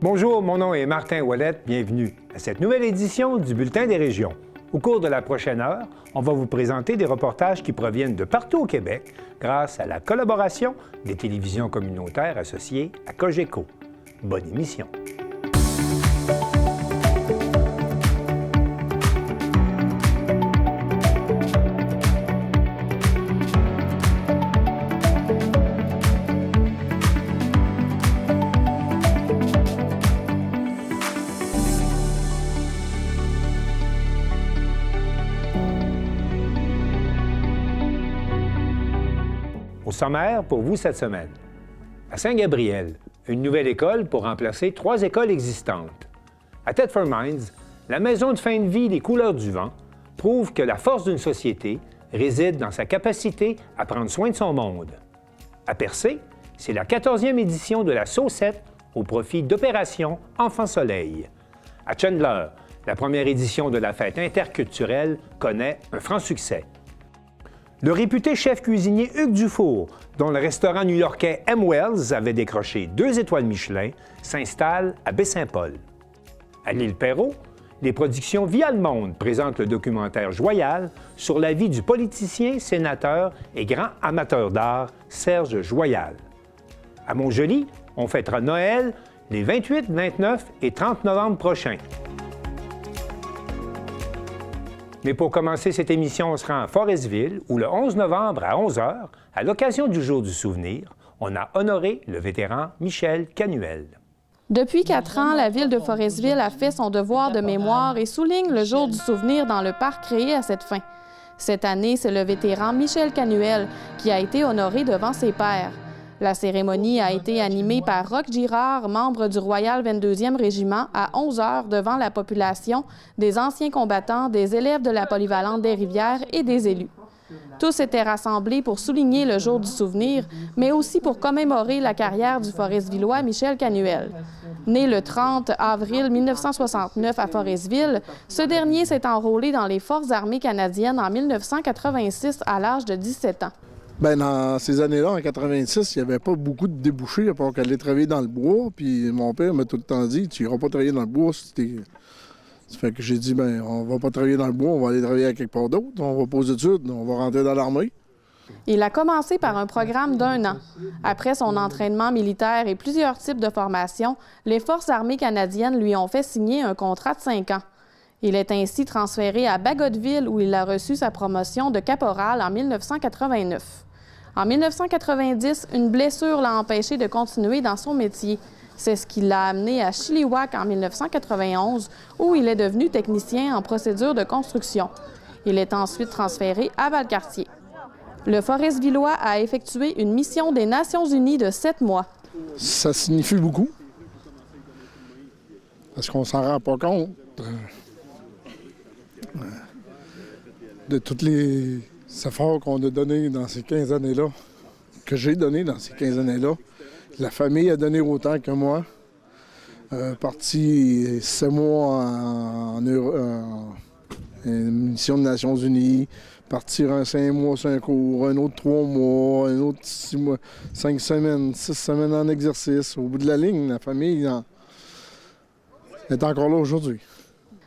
Bonjour, mon nom est Martin Ouellette. Bienvenue à cette nouvelle édition du Bulletin des régions. Au cours de la prochaine heure, on va vous présenter des reportages qui proviennent de partout au Québec grâce à la collaboration des télévisions communautaires associées à Cogeco. Bonne émission. Au sommaire pour vous cette semaine. À Saint-Gabriel, une nouvelle école pour remplacer 3 écoles existantes. À Thetford Mines, la maison de fin de vie des Couleurs du vent prouve que la force d'une société réside dans sa capacité à prendre soin de son monde. À Percé, c'est la 14e édition de la Saucette au profit d'Opération Enfant Soleil. À Chandler, la première édition de la fête interculturelle connaît un franc succès. Le réputé chef cuisinier Hugues Dufour, dont le restaurant new-yorkais M. Wells avait décroché 2 étoiles Michelin, s'installe à Baie-Saint-Paul. À l'île Perrot, les productions Via le Monde présentent le documentaire Joyal sur la vie du politicien, sénateur et grand amateur d'art Serge Joyal. À Montjoly, on fêtera Noël les 28, 29 et 30 novembre prochains. Mais pour commencer cette émission, on se rend à Forestville, où le 11 novembre à 11 h, à l'occasion du Jour du souvenir, on a honoré le vétéran Michel Canuel. Depuis 4 ans, la ville de Forestville a fait son devoir de mémoire et souligne le Jour du souvenir dans le parc créé à cette fin. Cette année, c'est le vétéran Michel Canuel qui a été honoré devant ses pairs. La cérémonie a été animée par Roch Girard, membre du Royal 22e Régiment, à 11 h devant la population, des anciens combattants, des élèves de la polyvalente des Rivières et des élus. Tous étaient rassemblés pour souligner le Jour du souvenir, mais aussi pour commémorer la carrière du Foresvillois Michel Canuel. Né le 30 avril 1969 à Forestville, ce dernier s'est enrôlé dans les Forces armées canadiennes en 1986 à l'âge de 17 ans. Bien, dans ces années-là, en 86, il n'y avait pas beaucoup de débouchés à part qu'aller travailler dans le bois. Puis mon père m'a tout le temps dit, tu n'iras pas travailler dans le bois. Ça fait que j'ai dit, bien, on va pas travailler dans le bois, on va aller travailler à quelque part d'autre. On va pas aux études, on va rentrer dans l'armée. Il a commencé par un programme d'1 an. Après son entraînement militaire et plusieurs types de formations, les Forces armées canadiennes lui ont fait signer un contrat de 5 ans. Il est ainsi transféré à Bagotville où il a reçu sa promotion de caporal en 1989. En 1990, une blessure l'a empêché de continuer dans son métier. C'est ce qui l'a amené à Chilliwack en 1991 où il est devenu technicien en procédure de construction. Il est ensuite transféré à Valcartier. Le Foresvillois a effectué une mission des Nations unies de 7 mois. Ça signifie beaucoup, parce qu'on s'en rend pas compte de tous les efforts qu'on a donnés dans ces 15 années-là, que j'ai donné dans ces 15 années-là. La famille a donné autant que moi. Parti 7 mois en mission des Nations unies, partir un 5 mois sur un cours, un autre 3 mois, un autre 6 mois, 5 semaines, 6 semaines en exercice. Au bout de la ligne, la famille est encore là aujourd'hui.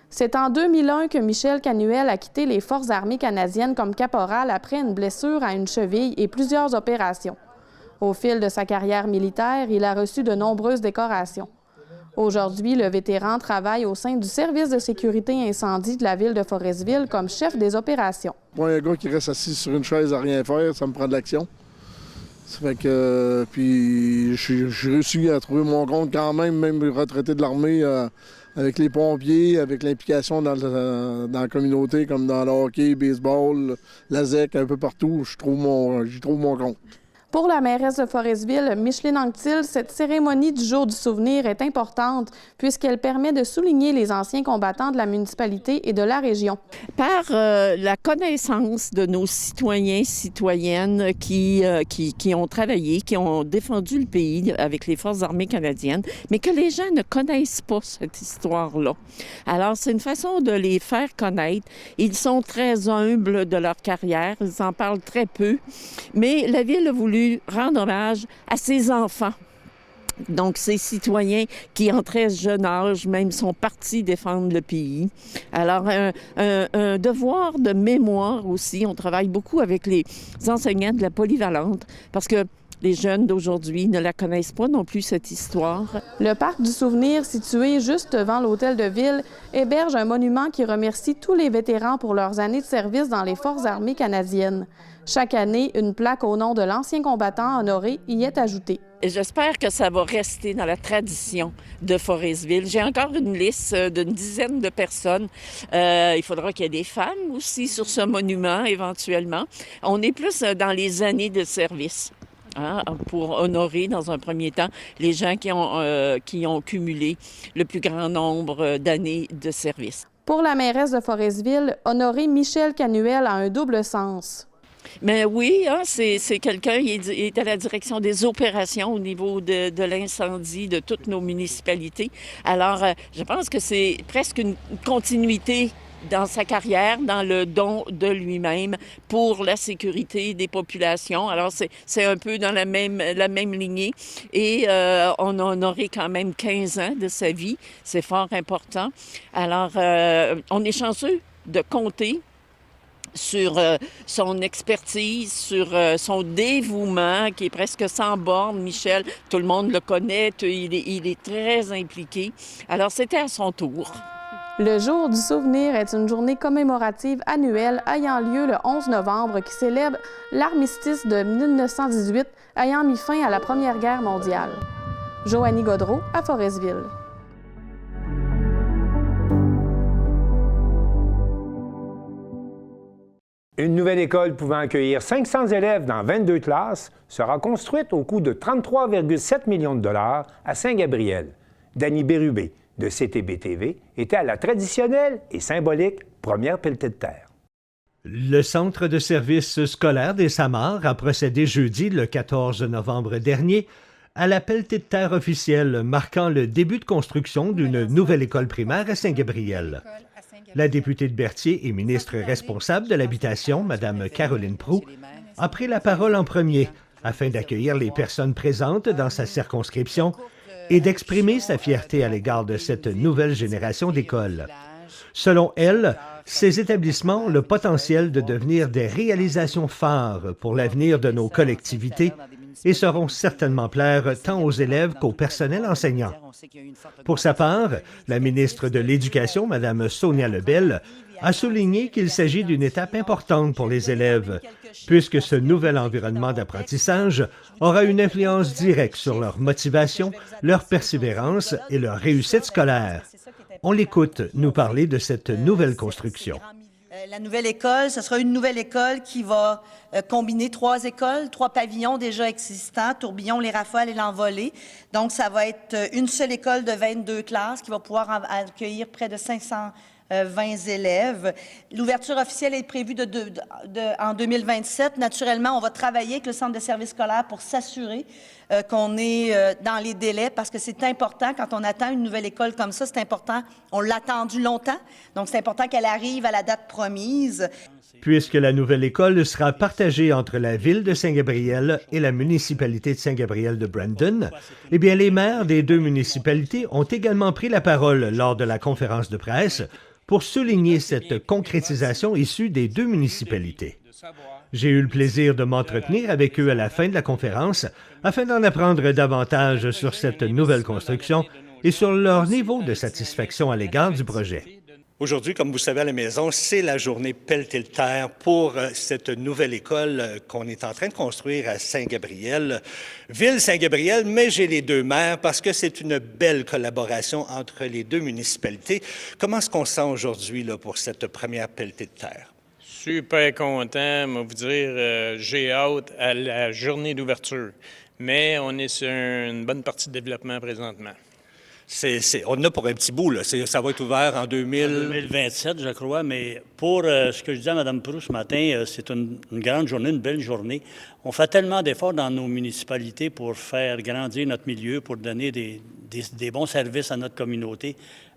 C'est en 2001 que Michel Canuel a quitté les Forces armées canadiennes comme caporal après une blessure à une cheville et plusieurs opérations. Au fil de sa carrière militaire, il a reçu de nombreuses décorations. Aujourd'hui, le vétéran travaille au sein du service de sécurité incendie de la ville de Forestville comme chef des opérations. Pour un gars qui reste assis sur une chaise à rien faire, ça me prend de l'action. Ça fait que, puis j'ai réussi à trouver mon compte quand même retraité de l'armée, avec les pompiers, avec l'implication dans la communauté, comme dans le hockey, baseball, la ZEC, un peu partout, j'y trouve mon compte. Pour la mairesse de Forestville, Micheline Anctil, cette cérémonie du Jour du souvenir est importante puisqu'elle permet de souligner les anciens combattants de la municipalité et de la région. Par la connaissance de nos citoyens, citoyennes qui ont travaillé, qui ont défendu le pays avec les Forces armées canadiennes, mais que les gens ne connaissent pas cette histoire-là. Alors, c'est une façon de les faire connaître. Ils sont très humbles de leur carrière, ils en parlent très peu, mais la Ville a voulu rendre hommage à ses enfants Donc, ces citoyens qui, en très jeune âge, même, sont partis défendre le pays. Alors, un devoir de mémoire aussi. On travaille beaucoup avec les enseignants de la polyvalente parce que les jeunes d'aujourd'hui ne la connaissent pas non plus, cette histoire. Le parc du souvenir, situé juste devant l'hôtel de ville, héberge un monument qui remercie tous les vétérans pour leurs années de service dans les Forces armées canadiennes. Chaque année, une plaque au nom de l'ancien combattant honoré y est ajoutée. Et j'espère que ça va rester dans la tradition de Forestville. J'ai encore une liste d'une dizaine de personnes. Il faudra qu'il y ait des femmes aussi sur ce monument, éventuellement. On est plus dans les années de service. Pour honorer, dans un premier temps, les gens qui ont cumulé le plus grand nombre d'années de service. Pour la mairesse de Forestville, honorer Michel Canuel a un double sens. Mais oui, c'est quelqu'un qui est à la direction des opérations au niveau de l'incendie de toutes nos municipalités. Alors, je pense que c'est presque une continuité dans sa carrière, dans le don de lui-même pour la sécurité des populations. Alors, c'est un peu dans la même lignée. Et on a honoré quand même 15 ans de sa vie. C'est fort important. Alors, on est chanceux de compter sur son expertise, sur son dévouement qui est presque sans borne. Michel, tout le monde le connaît, il est très impliqué. Alors, c'était à son tour. Le Jour du souvenir est une journée commémorative annuelle ayant lieu le 11 novembre qui célèbre l'armistice de 1918 ayant mis fin à la Première Guerre mondiale. Joanie Gaudreault à Forestville. Une nouvelle école pouvant accueillir 500 élèves dans 22 classes sera construite au coût de 33,7 millions de dollars à Saint-Gabriel. Danny Bérubé de CTB-TV était à la traditionnelle et symbolique première pelletée de terre. Le Centre de services scolaire des Samars a procédé jeudi, le 14 novembre dernier, à la pelletée de terre officielle marquant le début de construction d'une nouvelle école primaire à Saint-Gabriel. La députée de Berthier et ministre responsable de l'Habitation, Mme Caroline Proulx, a pris la parole en premier afin d'accueillir les personnes présentes dans sa circonscription et d'exprimer sa fierté à l'égard de cette nouvelle génération d'écoles. Selon elle, ces établissements ont le potentiel de devenir des réalisations phares pour l'avenir de nos collectivités et sauront certainement plaire tant aux élèves qu'au personnel enseignant. Pour sa part, la ministre de l'Éducation, Mme Sonia Lebel, a souligné qu'il s'agit d'une étape importante pour les élèves, puisque ce nouvel environnement d'apprentissage aura une influence directe sur leur motivation, leur persévérance et leur réussite scolaire. On l'écoute nous parler de cette nouvelle construction. La nouvelle école, ce sera une nouvelle école qui va combiner 3 écoles, 3 pavillons déjà existants, Tourbillon, les Rafales et l'Envolée. Donc, ça va être une seule école de 22 classes qui va pouvoir accueillir près de 520 élèves. L'ouverture officielle est prévue en 2027. Naturellement, on va travailler avec le Centre de services scolaires pour s'assurer qu'on est dans les délais parce que c'est important quand on attend une nouvelle école comme ça, c'est important. On l'a attendu longtemps, donc c'est important qu'elle arrive à la date promise. Puisque la nouvelle école sera partagée entre la ville de Saint-Gabriel et la municipalité de Saint-Gabriel de Brandon, eh bien les maires des 2 municipalités ont également pris la parole lors de la conférence de presse pour souligner cette concrétisation issue des 2 municipalités. J'ai eu le plaisir de m'entretenir avec eux à la fin de la conférence afin d'en apprendre davantage sur cette nouvelle construction et sur leur niveau de satisfaction à l'égard du projet. Aujourd'hui, comme vous savez à la maison, c'est la journée pelletée de terre pour cette nouvelle école qu'on est en train de construire à Saint-Gabriel. Ville Saint-Gabriel, mais j'ai les 2 maires parce que c'est une belle collaboration entre les 2 municipalités. Comment est-ce qu'on sent aujourd'hui là, pour cette première pelletée de terre? Super content, moi vous dire, j'ai hâte à la journée d'ouverture, mais on est sur une bonne partie de développement présentement. On en a pour un petit bout, là. Ça va être ouvert en 2027, je crois, mais pour ce que je disais à Mme Proulx ce matin, c'est une grande journée, une belle journée. On fait tellement d'efforts dans nos municipalités pour faire grandir notre milieu, pour donner des bons services à notre communauté.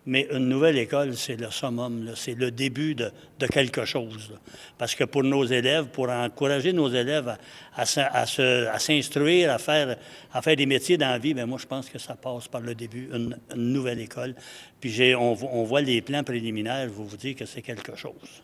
mais une nouvelle école, c'est le summum, là, c'est le début de quelque chose. Là. Parce que pour nos élèves, pour encourager nos élèves à s'instruire, à faire des métiers dans la vie, bien, moi, je pense que ça passe par le début, une nouvelle école. Puis on voit les plans préliminaires, je vais vous dire que c'est quelque chose.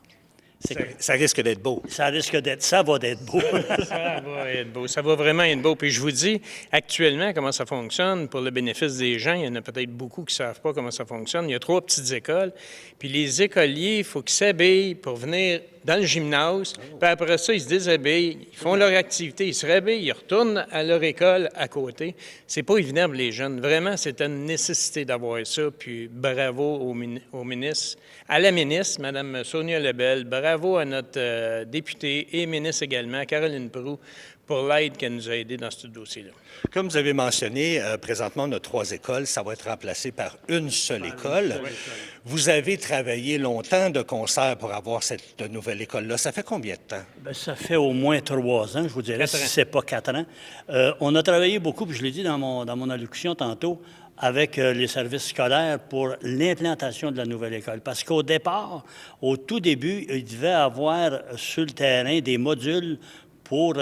Ça risque d'être beau. Ça va d'être beau. Ça va être beau. Ça va vraiment être beau. Puis je vous dis, actuellement, comment ça fonctionne, pour le bénéfice des gens, il y en a peut-être beaucoup qui ne savent pas comment ça fonctionne. Il y a 3 petites écoles. Puis les écoliers, il faut qu'ils s'habillent pour venir dans le gymnase. Puis après ça, ils se déshabillent, ils font leur activité, ils se rhabillent, ils retournent à leur école à côté. C'est pas évident pour les jeunes. Vraiment, c'est une nécessité d'avoir ça. Puis bravo au ministre, à la ministre, Mme Sonia Lebel. Bravo à notre députée et ministre également, Caroline Proulx, pour l'aide qu'elle nous a aidés dans ce dossier-là. Comme vous avez mentionné, présentement, on a 3 écoles. Ça va être remplacé par une seule école. Vous avez travaillé longtemps de concert pour avoir cette nouvelle école-là. Ça fait combien de temps? Bien, ça fait au moins 3 ans, je vous dirais, si ce n'est pas 4 ans. On a travaillé beaucoup, puis je l'ai dit dans mon allocution tantôt, avec les services scolaires pour l'implantation de la nouvelle école. Parce qu'au départ, au tout début, il devait avoir sur le terrain des modules pour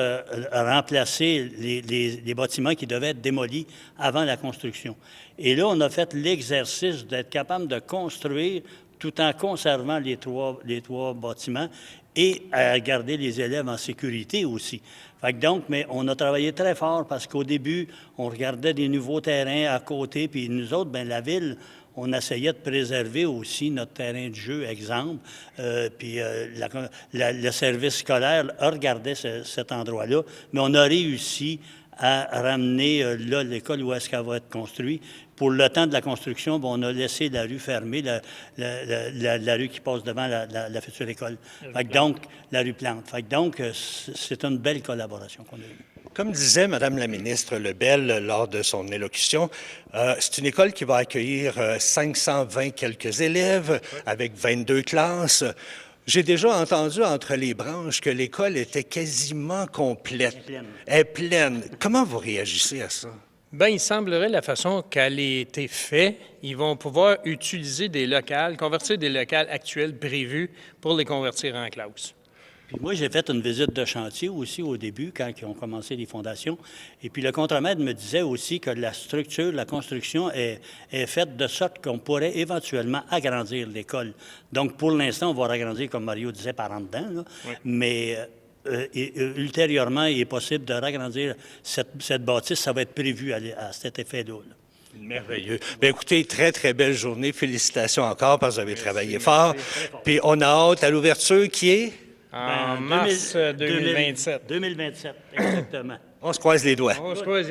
remplacer les bâtiments qui devaient être démolis avant la construction. Et là, on a fait l'exercice d'être capable de construire tout en conservant les trois bâtiments et à garder les élèves en sécurité aussi. Fait que donc, mais on a travaillé très fort parce qu'au début, on regardait des nouveaux terrains à côté, puis nous autres, bien, la ville, on essayait de préserver aussi notre terrain de jeu, exemple. Puis le service scolaire regardait cet endroit-là, mais on a réussi à ramener là l'école où est-ce qu'elle va être construite. Pour le temps de la construction, bien, on a laissé la rue fermée, la rue qui passe devant la future école. Fait que donc, la rue Plante. Fait que donc, c'est une belle collaboration qu'on a eue. Comme disait Mme la ministre Lebel lors de son élocution, c'est une école qui va accueillir 520 quelques élèves avec 22 classes. J'ai déjà entendu entre les branches que l'école était quasiment complète. Elle est pleine. Comment vous réagissez à ça? Bien, il semblerait la façon qu'elle a été faite, ils vont pouvoir utiliser des locales, convertir des locales actuels prévus pour les convertir en classes. Puis moi, j'ai fait une visite de chantier aussi au début, quand ils ont commencé les fondations. Et puis le contremaître me disait aussi que la structure, la construction est faite de sorte qu'on pourrait éventuellement agrandir l'école. Donc, pour l'instant, on va agrandir, comme Mario disait, par en dedans, là. Oui. Mais ultérieurement, il est possible de ragrandir cette bâtisse. Ça va être prévu à cet effet-là. Merveilleux. Bien, écoutez, très, très belle journée. Félicitations encore parce que vous avez travaillé fort. Puis on a hâte à l'ouverture qui est... En mars 2027. 2027, exactement. On se croise les doigts.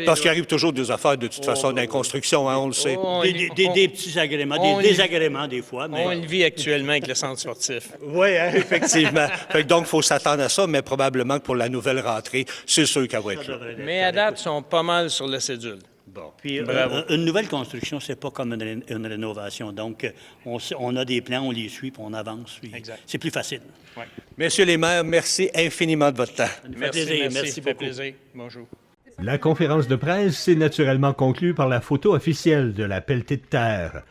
Parce qu'il arrive toujours des affaires de toute façon dans la construction, hein, on le sait. Des petits agréments, des désagréments des fois. Mais... On le vit actuellement avec le centre sportif. Oui, hein, effectivement. Donc, il faut s'attendre à ça, mais probablement que pour la nouvelle rentrée, c'est sûr qu'elle va être là. Mais à date, ils sont pas mal sur la cédule. Bon. Puis, une nouvelle construction, c'est pas comme une rénovation. Donc, on a des plans, on les suit, puis on avance. C'est plus facile. Ouais. Messieurs les maires, merci infiniment de votre temps. Merci beaucoup. Plaisir. Bonjour. La conférence de presse s'est naturellement conclue par la photo officielle de la pelletée de terre.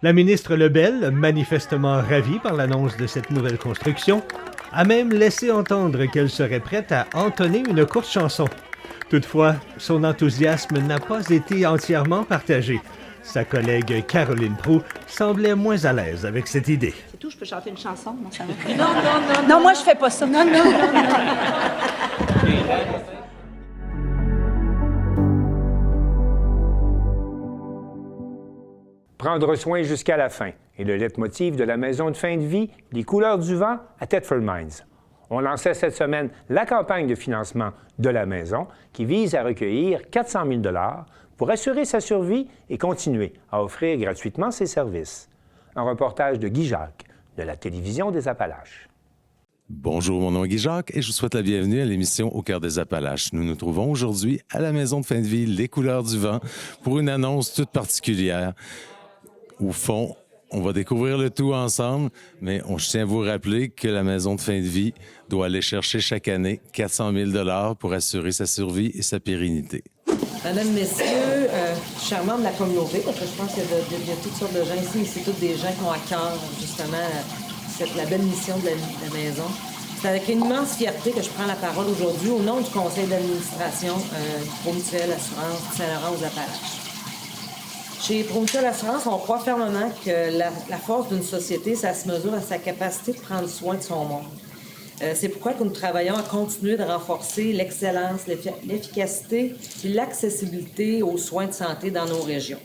La ministre Lebel, manifestement ravie par l'annonce de cette nouvelle construction, a même laissé entendre qu'elle serait prête à entonner une courte chanson. Toutefois, son enthousiasme n'a pas été entièrement partagé. Sa collègue Caroline Proulx semblait moins à l'aise avec cette idée. C'est tout, je peux chanter une chanson? Non, ça va. Non, moi, je fais pas ça. Non. Prendre soin jusqu'à la fin est le leitmotiv de la maison de fin de vie Les Couleurs du Vent à Thetford Mines. On lançait cette semaine la campagne de financement de la maison qui vise à recueillir 400 000 $ pour assurer sa survie et continuer à offrir gratuitement ses services. Un reportage de Guy Jacques de la Télévision des Appalaches. Bonjour, mon nom est Guy Jacques et je vous souhaite la bienvenue à l'émission Au cœur des Appalaches. Nous nous trouvons aujourd'hui à la maison de fin de vie Les Couleurs du Vent pour une annonce toute particulière. Au fond, on va découvrir le tout ensemble, mais je tiens à vous rappeler que la maison de fin de vie doit aller chercher chaque année 400 000 $ pour assurer sa survie et sa pérennité. Madame, messieurs, je charmant de la communauté, parce que je pense qu'il y a toutes sortes de gens ici, mais c'est tous des gens qui ont à cœur, justement, la belle mission de la maison. C'est avec une immense fierté que je prends la parole aujourd'hui au nom du conseil d'administration du Promutuel Assurance Saint-Laurent aux Appalaches. Chez Promutuel Assurance, on croit fermement que la force d'une société, ça se mesure à sa capacité de prendre soin de son monde. C'est pourquoi que nous travaillons à continuer de renforcer l'excellence, l'efficacité et l'accessibilité aux soins de santé dans nos régions.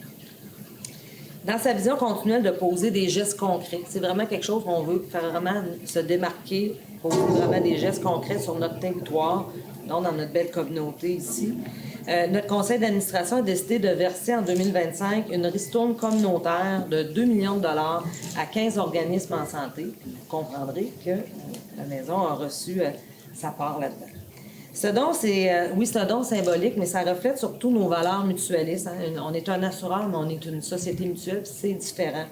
Dans sa vision continuelle de poser des gestes concrets, c'est vraiment quelque chose qu'on veut faire vraiment se démarquer, poser vraiment des gestes concrets sur notre territoire, donc dans notre belle communauté ici. Notre conseil d'administration a décidé de verser en 2025 une ristourne communautaire de 2 millions de dollars à 15 organismes en santé. Vous comprendrez que la maison a reçu sa part là-dedans. Ce don, c'est un don symbolique, mais ça reflète surtout nos valeurs mutualistes. Hein. On est un assureur, mais on est une société mutuelle, puis c'est différent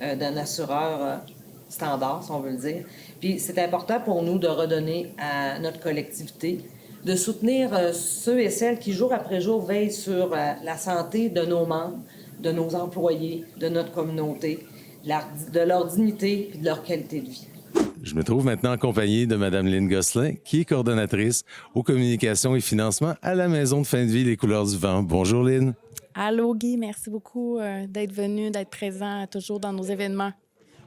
d'un assureur standard, si on veut le dire. Puis c'est important pour nous de redonner à notre collectivité, de soutenir ceux et celles qui, jour après jour, veillent sur la santé de nos membres, de nos employés, de notre communauté, de leur dignité et de leur qualité de vie. Je me trouve maintenant en compagnie de Mme Lynne Gosselin, qui est coordonnatrice aux communications et financements à la Maison de fin de vie Les Couleurs du Vent. Bonjour Lynne. Allô Guy, merci beaucoup d'être venu, d'être présent toujours dans nos événements.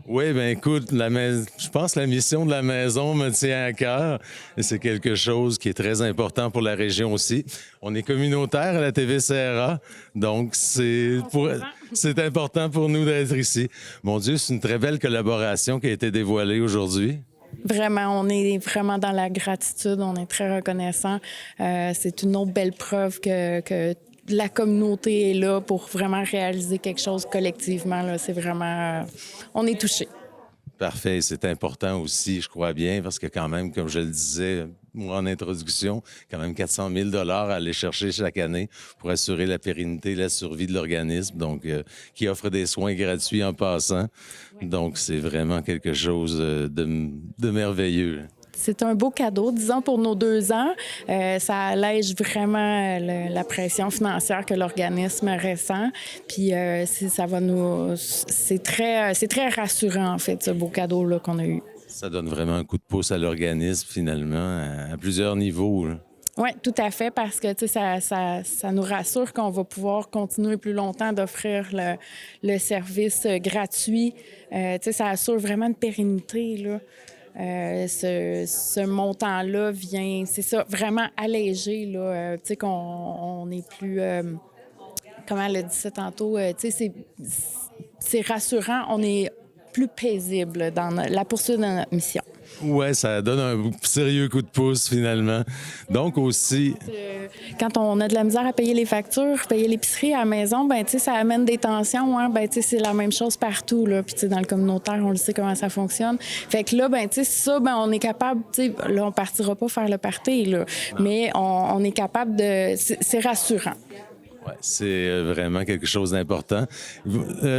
Oui, bien écoute, je pense que la mission de la maison me tient à cœur et c'est quelque chose qui est très important pour la région aussi. On est communautaire à la TV-CRA, donc c'est important pour nous d'être ici. Mon Dieu, c'est une très belle collaboration qui a été dévoilée aujourd'hui. Vraiment, on est vraiment dans la gratitude, on est très reconnaissant. C'est une autre belle preuve que la communauté est là pour vraiment réaliser quelque chose collectivement. Là. C'est vraiment... on est touchés. Parfait. C'est important aussi, je crois bien, parce que quand même, comme je le disais moi en introduction, quand même 400 000 $ à aller chercher chaque année pour assurer la pérennité et la survie de l'organisme, donc qui offre des soins gratuits en passant. Oui. Donc, c'est vraiment quelque chose de merveilleux. C'est un beau cadeau, disons, pour nos 2 ans. Ça allège vraiment la pression financière que l'organisme ressent. Puis ça va nous... C'est très rassurant, en fait, ce beau cadeau-là qu'on a eu. Ça donne vraiment un coup de pouce à l'organisme, finalement, à plusieurs niveaux. Oui, tout à fait, parce que ça nous rassure qu'on va pouvoir continuer plus longtemps d'offrir le service gratuit. Ça assure vraiment une pérennité, là. Ce montant-là vient, c'est ça, vraiment allégé, là, tu sais, qu'on est plus, comment elle a dit ça tantôt, tu sais, c'est rassurant, on est plus paisible dans la poursuite de notre mission. Oui, ça donne un sérieux coup de pouce, finalement. Donc aussi... Quand on a de la misère à payer les factures, payer l'épicerie à la maison, ben tu sais, ça amène des tensions. Hein? Ben tu sais, c'est la même chose partout, là. Puis tu sais, dans le communautaire, on le sait comment ça fonctionne. Fait que là, ben tu sais, ça, ben on est capable, tu sais, là, on partira pas faire le party, là. Mais on est capable de... C'est rassurant. Oui, c'est vraiment quelque chose d'important.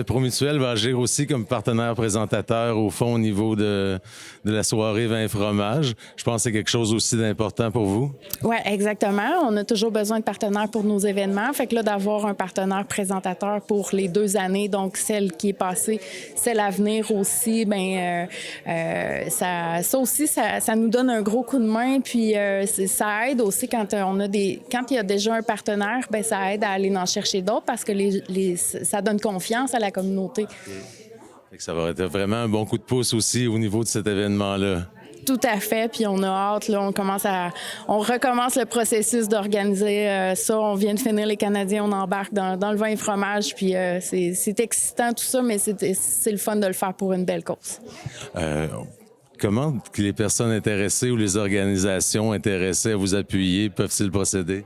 Promutuel va agir aussi comme partenaire présentateur, au fond, au niveau de la soirée vin et fromage. Je pense que c'est quelque chose aussi d'important pour vous. Oui, exactement. On a toujours besoin de partenaires pour nos événements. Fait que là, d'avoir un partenaire présentateur pour les 2 années, donc celle qui est passée, celle à venir aussi, bien, ça aussi, ça nous donne un gros coup de main. Puis ça aide aussi quand il y a déjà un partenaire, bien, ça aide à aller en chercher d'autres parce que ça donne confiance à la communauté. Fait que ça va être vraiment un bon coup de pouce aussi au niveau de cet événement-là. Tout à fait, puis on a hâte, là, on recommence le processus d'organiser ça. On vient de finir les Canadiens, on embarque dans le vin et fromage, puis c'est excitant tout ça, mais c'est le fun de le faire pour une belle cause. Comment les personnes intéressées ou les organisations intéressées à vous appuyer peuvent-ils procéder?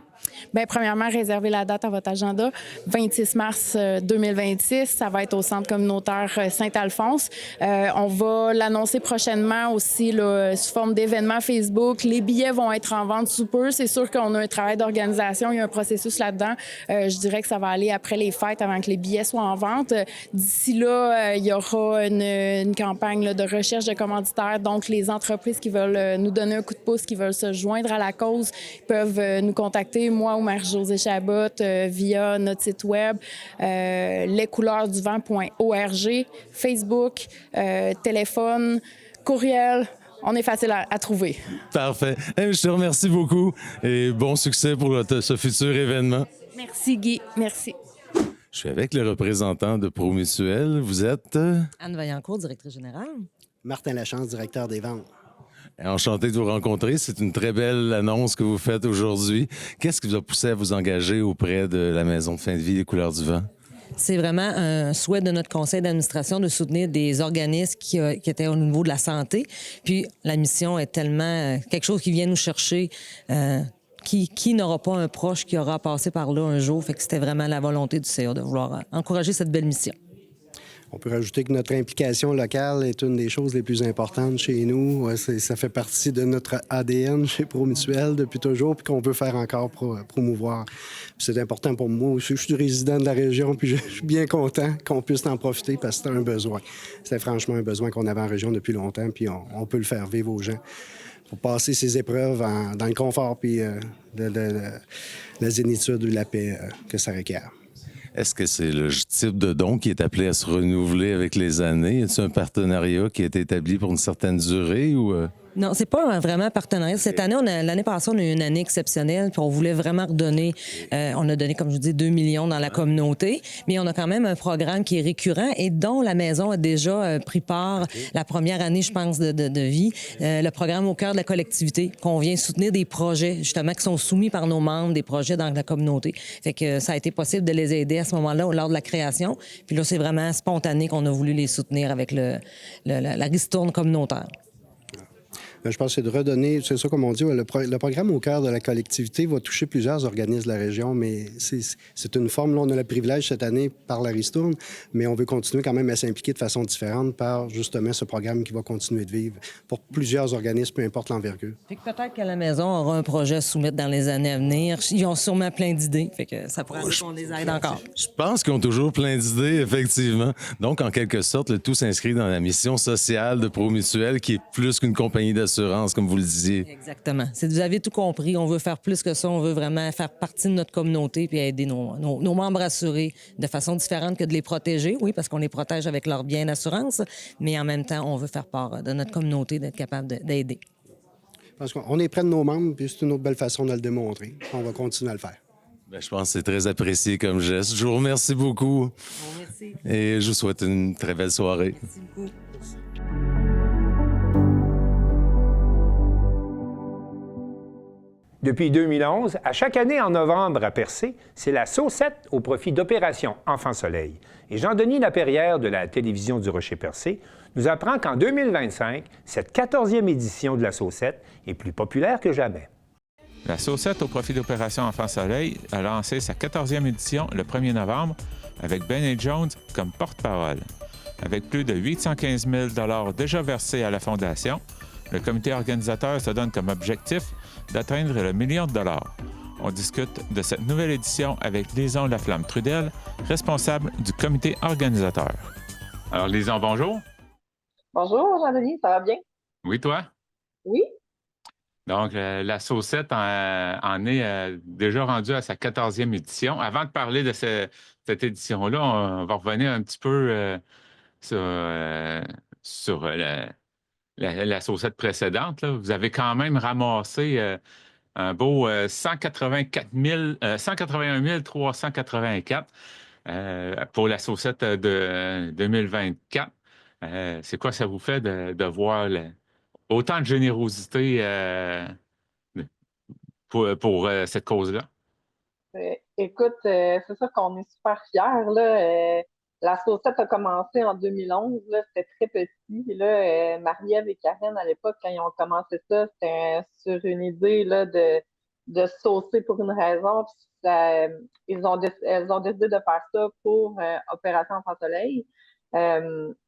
Bien, premièrement, réservez la date à votre agenda. 26 mars 2026, ça va être au Centre communautaire Saint-Alphonse. On va l'annoncer prochainement aussi là, sous forme d'événements Facebook. Les billets vont être en vente sous peu. C'est sûr qu'on a un travail d'organisation, il y a un processus là-dedans. Je dirais que ça va aller après les fêtes avant que les billets soient en vente. D'ici là, il y aura une campagne là, de recherche de commanditaires. Donc, les entreprises qui veulent nous donner un coup de pouce, qui veulent se joindre à la cause, peuvent nous contacter. Moi, moi ou Marie-Josée Chabot via notre site web, lescouleurduvent.org, Facebook, téléphone, courriel. On est facile à trouver. Parfait. Je te remercie beaucoup et bon succès pour ce futur événement. Merci, Guy. Merci. Je suis avec le représentant de Promutuel. Vous êtes? Anne Vaillancourt, directrice générale. Martin Lachance, directeur des ventes. Enchanté de vous rencontrer. C'est une très belle annonce que vous faites aujourd'hui. Qu'est-ce qui vous a poussé à vous engager auprès de la Maison de fin de vie Les Couleurs du Vent? C'est vraiment un souhait de notre conseil d'administration de soutenir des organismes qui étaient au niveau de la santé. Puis la mission est tellement quelque chose qui vient nous chercher. Qui n'aura pas un proche qui aura passé par là un jour? Fait que c'était vraiment la volonté du CA de vouloir encourager cette belle mission. On peut rajouter que notre implication locale est une des choses les plus importantes chez nous. Ça fait partie de notre ADN chez Promutuel depuis toujours, puis qu'on veut faire encore promouvoir. C'est important pour moi aussi. Je suis résident de la région, puis je suis bien content qu'on puisse en profiter parce que c'est un besoin. C'est franchement un besoin qu'on avait en région depuis longtemps, puis on peut le faire vivre aux gens pour passer ces épreuves dans le confort puis la zénitude ou la paix que ça requiert. Est-ce que c'est le type de don qui est appelé à se renouveler avec les années? Est-ce un partenariat qui a été établi pour une certaine durée ou... Non, c'est pas vraiment un partenariat. Cette année, l'année passée, on a eu une année exceptionnelle, puis on voulait vraiment redonner. On a donné, comme je vous dis, 2 millions dans la communauté, mais on a quand même un programme qui est récurrent et dont la maison a déjà pris part la première année, je pense, de vie. Le programme Au cœur de la collectivité, qu'on vient soutenir des projets, justement, qui sont soumis par nos membres, des projets dans la communauté. Fait que ça a été possible de les aider à ce moment-là, lors de la création. Puis là, c'est vraiment spontané qu'on a voulu les soutenir avec la ristourne communautaire. Je pense que c'est de redonner, c'est ça comme on dit, le programme Au cœur de la collectivité va toucher plusieurs organismes de la région, mais c'est une forme, là on a le privilège cette année par la ristourne, mais on veut continuer quand même à s'impliquer de façon différente par justement ce programme qui va continuer de vivre pour plusieurs organismes, peu importe l'envergure. Fait que peut-être que la maison aura un projet à soumettre dans les années à venir. Ils ont sûrement plein d'idées, fait que ça pourrait qu'on les aide encore. Je pense qu'ils ont toujours plein d'idées, effectivement. Donc, en quelque sorte, le tout s'inscrit dans la mission sociale de Promutuel, qui est plus qu'une compagnie d'assurance, comme vous le disiez. Exactement. Vous avez tout compris. On veut faire plus que ça. On veut vraiment faire partie de notre communauté puis aider nos membres assurés de façon différente que de les protéger. Oui, parce qu'on les protège avec leur bien d'assurance, mais en même temps, on veut faire part de notre communauté, d'être capable d'aider. Parce qu'on est près de nos membres, puis c'est une autre belle façon de le démontrer. On va continuer à le faire. Bien, je pense que c'est très apprécié comme geste. Je vous remercie beaucoup. Merci. Et je vous souhaite une très belle soirée. Merci beaucoup. Depuis 2011, à chaque année en novembre à Percé, c'est la saucette au profit d'Opération Enfant Soleil. Et Jean-Denis Laperrière de la télévision du Rocher-Percé nous apprend qu'en 2025, cette 14e édition de la saucette est plus populaire que jamais. La saucette au profit d'Opération Enfant Soleil a lancé sa 14e édition le 1er novembre avec Ben Jones comme porte-parole. Avec plus de 815 000 déjà versés à la Fondation, le comité organisateur se donne comme objectif d'atteindre le $1 million. On discute de cette nouvelle édition avec Lison Laflamme-Trudel, responsable du comité organisateur. Alors, Lison, bonjour. Bonjour, Jean-Denis, ça va bien? Oui, toi? Oui. Donc, la saucette en est déjà rendue à sa 14e édition. Avant de parler de cette édition-là, on va revenir un petit peu sur la saucette précédente. Là. Vous avez quand même ramassé un beau 181 384 pour la saucette de 2024. C'est quoi ça vous fait de voir autant de générosité pour cette cause-là? Écoute, c'est sûr qu'on est super fiers. Là. La saucette a commencé en 2011, là, c'était très petit. Puis là, Marie-Ève et Karen, à l'époque, quand ils ont commencé ça, c'était sur une idée là, de saucer pour une raison. Puis elles ont décidé de faire ça pour Opération Enfant Soleil.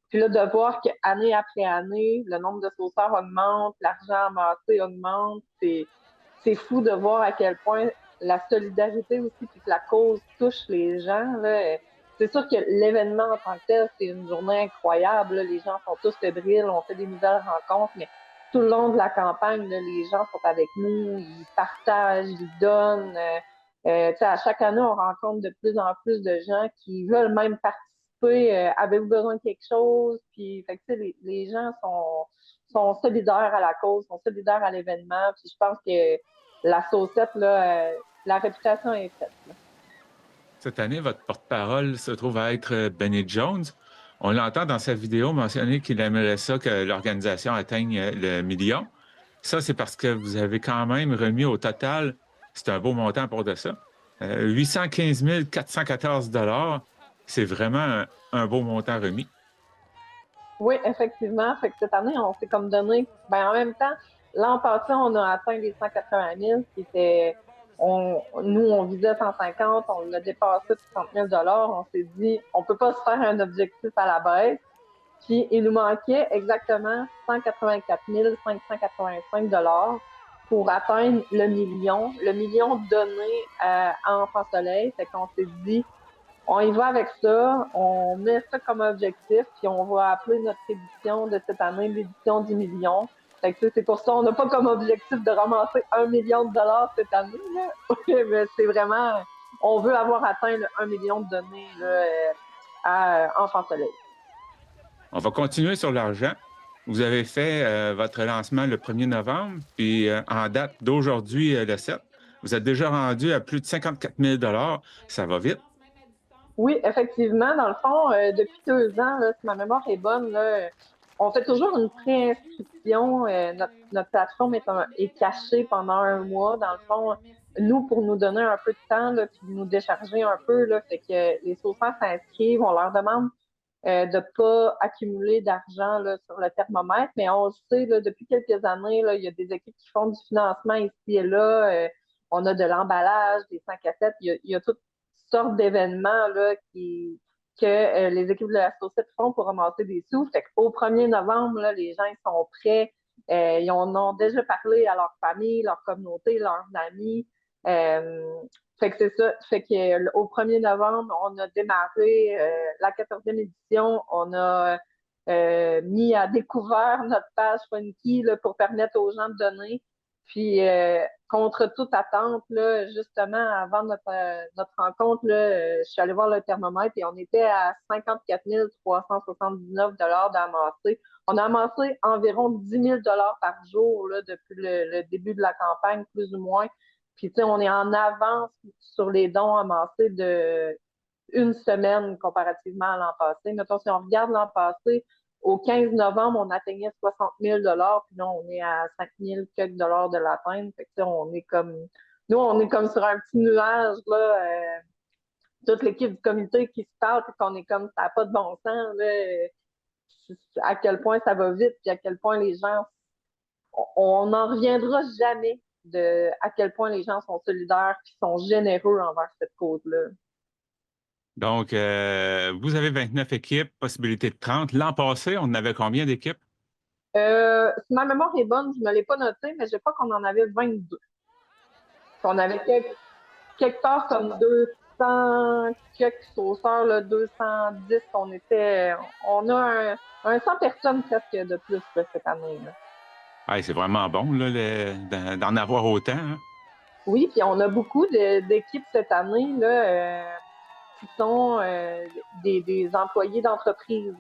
Puis là, de voir qu'année après année, le nombre de sauceurs augmente, l'argent amassé augmente, c'est fou de voir à quel point la solidarité aussi, puis que la cause touche les gens, là. C'est sûr que l'événement en tant que tel, c'est une journée incroyable. Là. Les gens sont tous fébriles, on fait des nouvelles rencontres, mais tout le long de la campagne, là, les gens sont avec nous, ils partagent, ils donnent. À chaque année, on rencontre de plus en plus de gens qui veulent même participer. Avez-vous besoin de quelque chose? Puis, fait que, les gens sont solidaires à la cause, sont solidaires à l'événement. Puis je pense que la saucette, là, la réputation est faite. Là. Cette année, votre porte-parole se trouve à être Benny Jones. On l'entend dans sa vidéo mentionner qu'il aimerait ça que l'organisation atteigne le million. Ça, c'est parce que vous avez quand même remis au total, c'est un beau montant pour de ça, 815 414 $. C'est vraiment un beau montant remis. Oui, effectivement. Fait que cette année, on s'est comme donné. Ben, en même temps, l'an passé, on a atteint les 180 000, qui était. Nous, on visait 150, on l'a dépassé de 30 000 $. On s'est dit, on peut pas se faire un objectif à la baisse. Puis, il nous manquait exactement 184 585 $ pour atteindre le million donné à Enfants Soleil. Fait qu'on s'est dit, on y va avec ça, on met ça comme objectif, puis on va appeler notre édition de cette année l'édition du million. Fait que c'est pour ça, on n'a pas comme objectif de ramasser $1 million cette année, là. Mais c'est vraiment, on veut avoir atteint le 1 million de données là, à Enfants Soleil. On va continuer sur l'argent. Vous avez fait votre lancement le 1er novembre, puis en date d'aujourd'hui, le 7, vous êtes déjà rendu à plus de 54 000 $. Ça va vite. Oui, effectivement. Dans le fond, depuis 2 ans, là, si ma mémoire est bonne, là, on fait toujours une préinscription. Notre plateforme est cachée pendant 1 mois. Dans le fond, nous, pour nous donner un peu de temps, là, puis nous décharger un peu, là, fait que les sauceurs s'inscrivent, on leur demande de pas accumuler d'argent là, sur le thermomètre, mais on le sait, là, depuis quelques années, là, il y a des équipes qui font du financement ici et là. On a de l'emballage, des 5 à 7, il y a toutes sortes d'événements là, que les équipes de la Saucette font pour ramasser des sous. Fait qu'au 1er novembre, là, les gens ils sont prêts. Ils en ont déjà parlé à leur famille, leur communauté, leurs amis. Fait que c'est ça. Fait que au 1er novembre, on a démarré la 14e édition. On a mis à découvert notre page Funky là, pour permettre aux gens de donner. Puis, contre toute attente, là, justement, avant notre rencontre, là, je suis allée voir le thermomètre et on était à 54 379 $ d'amasser. On a amassé environ 10 000 $ par jour là, depuis le début de la campagne, plus ou moins. Puis, tu sais, on est en avance sur les dons amassés de 1 semaine comparativement à l'an passé. Mettons, si on regarde l'an passé, au 15 novembre, on atteignait 60 000 $, puis là, on est à 5 000 quelques dollars de l'atteindre. Fait que, on est comme sur un petit nuage, là. Toute l'équipe du comité qui se parle, puis qu'on est comme, ça n'a pas de bon sens, là. À quel point ça va vite, puis à quel point les gens, on n'en reviendra jamais à quel point les gens sont solidaires puis sont généreux envers cette cause-là. Donc, vous avez 29 équipes, possibilité de 30. L'an passé, on avait combien d'équipes? Si ma mémoire est bonne, je ne me l'ai pas noté, mais je crois qu'on en avait 22. On avait quelque part comme 200 quelques sauceurs, là, 210. On a un 100 personnes presque de plus là, cette année. Là. Ah, c'est vraiment bon là, d'en avoir autant. Hein? Oui, puis on a beaucoup d'équipes cette année là, qui sont des employés d'entreprise.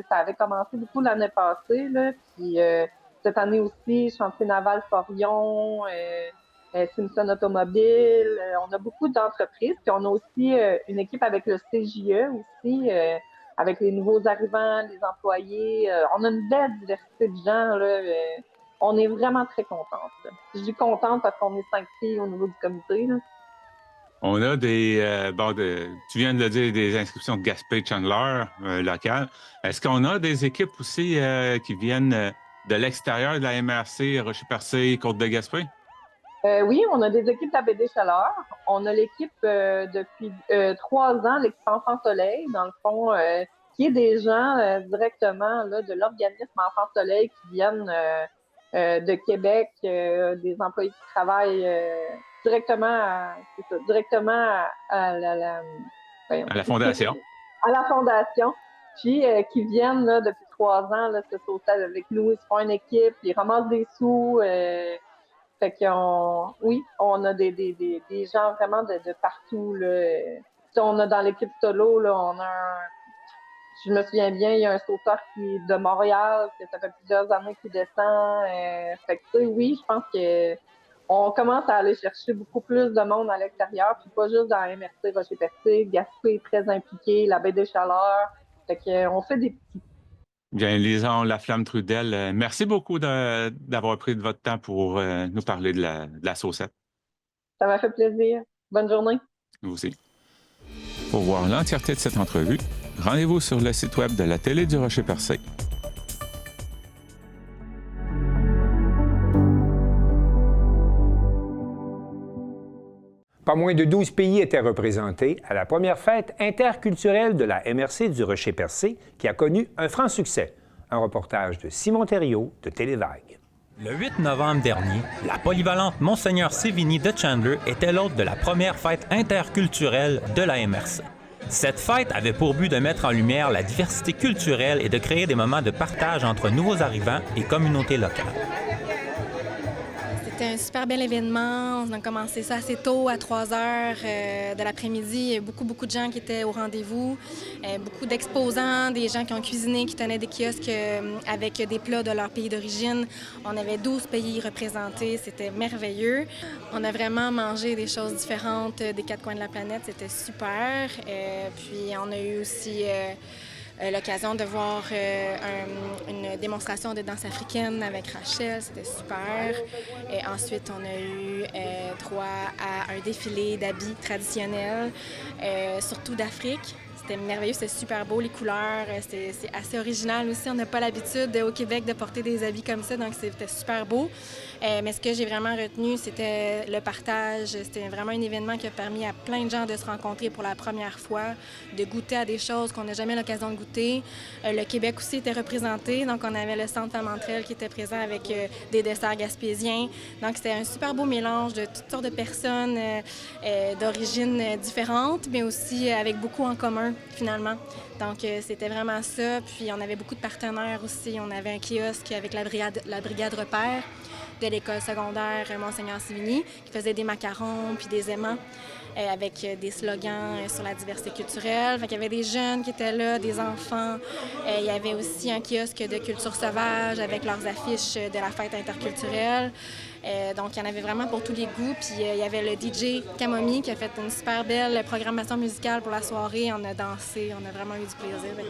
Ça avait commencé beaucoup l'année passée, là, puis cette année aussi, Chantier Naval Forion, Simpson Automobile. On a beaucoup d'entreprises, puis on a aussi une équipe avec le CJE aussi, avec les nouveaux arrivants, les employés. On a une belle diversité de gens. Là, on est vraiment très contente. Là. Je dis contente parce qu'on est 5 filles au niveau du comité. Là. On a tu viens de le dire, des inscriptions de Gaspé Chandler local. Est-ce qu'on a des équipes aussi qui viennent de l'extérieur de la MRC, Rocher-Percé, Côte-de-Gaspé? Oui, on a des équipes d'ABD Chaleur. On a l'équipe depuis 3 ans, l'équipe Enfants Soleil, dans le fond, qui est des gens directement là, de l'organisme Enfants Soleil qui viennent de Québec, des employés qui travaillent directement à la fondation. À la fondation. Puis qui viennent là, depuis 3 ans là, se sauter avec nous. Ils se font une équipe, ils ramassent des sous. Fait oui, on a des gens vraiment de partout, là. On a dans l'équipe solo, là, je me souviens bien, il y a un sauteur qui est de Montréal, que ça fait plusieurs années qu'il descend. Fait que, tu sais, oui, je pense que on commence à aller chercher beaucoup plus de monde à l'extérieur, puis pas juste dans MRC Rocher-Percé. Gaspé est très impliqué, la baie des Chaleurs. Fait que, on fait des petits. Bien, Lison Laflamme-Trudel, merci beaucoup d'avoir pris de votre temps pour nous parler de la saucette. Ça m'a fait plaisir. Bonne journée. Vous aussi. Pour voir l'entièreté de cette entrevue, rendez-vous sur le site web de la Télé du Rocher-Percé. Pas moins de 12 pays étaient représentés à la première fête interculturelle de la MRC du Rocher-Percé qui a connu un franc succès. Un reportage de Simon Thériault de Télévague. Le 8 novembre dernier, la polyvalente Monseigneur Sévigny de Chandler était l'hôte de la première fête interculturelle de la MRC. Cette fête avait pour but de mettre en lumière la diversité culturelle et de créer des moments de partage entre nouveaux arrivants et communautés locales. C'était un super bel événement. On a commencé ça assez tôt, à 3 heures de l'après-midi. Il y a beaucoup de gens qui étaient au rendez-vous. Beaucoup d'exposants, des gens qui ont cuisiné, qui tenaient des kiosques avec des plats de leur pays d'origine. On avait 12 pays représentés. C'était merveilleux. On a vraiment mangé des choses différentes des 4 coins de la planète. C'était super. Puis on a eu aussi l'occasion de voir une démonstration de danse africaine avec Rachel, c'était super. Et ensuite, on a eu droit à un défilé d'habits traditionnels, surtout d'Afrique. C'était merveilleux, c'était super beau, les couleurs, c'est assez original aussi. On n'a pas l'habitude au Québec de porter des habits comme ça, donc c'était super beau. Mais ce que j'ai vraiment retenu, c'était le partage. C'était vraiment un événement qui a permis à plein de gens de se rencontrer pour la première fois, de goûter à des choses qu'on n'a jamais l'occasion de goûter. Le Québec aussi était représenté, donc on avait le Centre Femme Entre Elles qui était présent avec des desserts gaspésiens. Donc c'était un super beau mélange de toutes sortes de personnes d'origines différentes, mais aussi avec beaucoup en commun, finalement. Donc, c'était vraiment ça. Puis, on avait beaucoup de partenaires aussi. On avait un kiosque avec la brigade repère de l'école secondaire Monseigneur Sévigny qui faisait des macarons puis des aimants avec des slogans sur la diversité culturelle. Fait qu'il y avait des jeunes qui étaient là, des enfants. Il y avait aussi un kiosque de culture sauvage avec leurs affiches de la fête interculturelle. Donc, il y en avait vraiment pour tous les goûts. Puis, il y avait le DJ Camomille qui a fait une super belle programmation musicale pour la soirée. On a dansé, on a vraiment eu du plaisir. Fait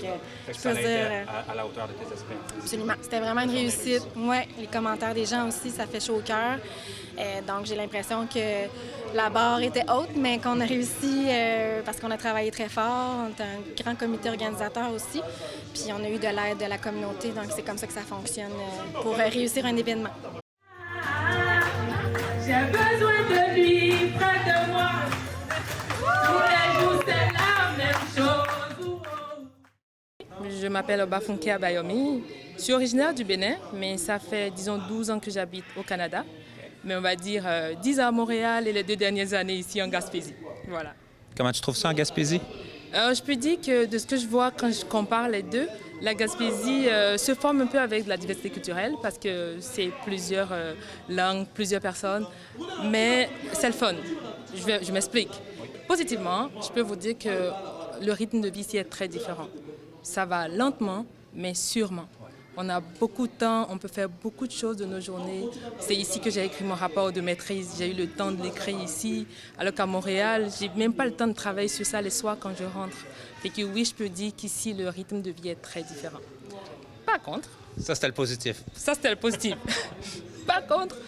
que ça a été à la hauteur de tes espérances. Absolument. C'était vraiment une réussite. Ouais, les commentaires des gens aussi, ça fait chaud au cœur. Donc, j'ai l'impression que la barre était haute, mais qu'on a réussi parce qu'on a travaillé très fort. On est un grand comité organisateur aussi. Puis, on a eu de l'aide de la communauté. Donc, c'est comme ça que ça fonctionne pour réussir un événement. J'ai besoin de lui près de moi. Tous les jours, c'est la même chose. Je m'appelle Bafunke Abayomi. Je suis originaire du Bénin, mais ça fait, disons, 12 ans que j'habite au Canada. Mais on va dire 10 ans à Montréal et les 2 dernières années ici en Gaspésie. Voilà. Comment tu trouves ça en Gaspésie? Je peux dire que de ce que je vois quand je compare les deux, la Gaspésie se forme un peu avec la diversité culturelle parce que c'est plusieurs langues, plusieurs personnes, mais c'est le fun. Je m'explique. Positivement, je peux vous dire que le rythme de vie ici est très différent. Ça va lentement, mais sûrement. On a beaucoup de temps, on peut faire beaucoup de choses de nos journées. C'est ici que j'ai écrit mon rapport de maîtrise. J'ai eu le temps de l'écrire ici, alors qu'à Montréal, j'ai même pas le temps de travailler sur ça les soirs quand je rentre. Fait que oui, je peux dire qu'ici, le rythme de vie est très différent. Par contre... Ça, c'était le positif. Ça, c'était le positif. Par contre,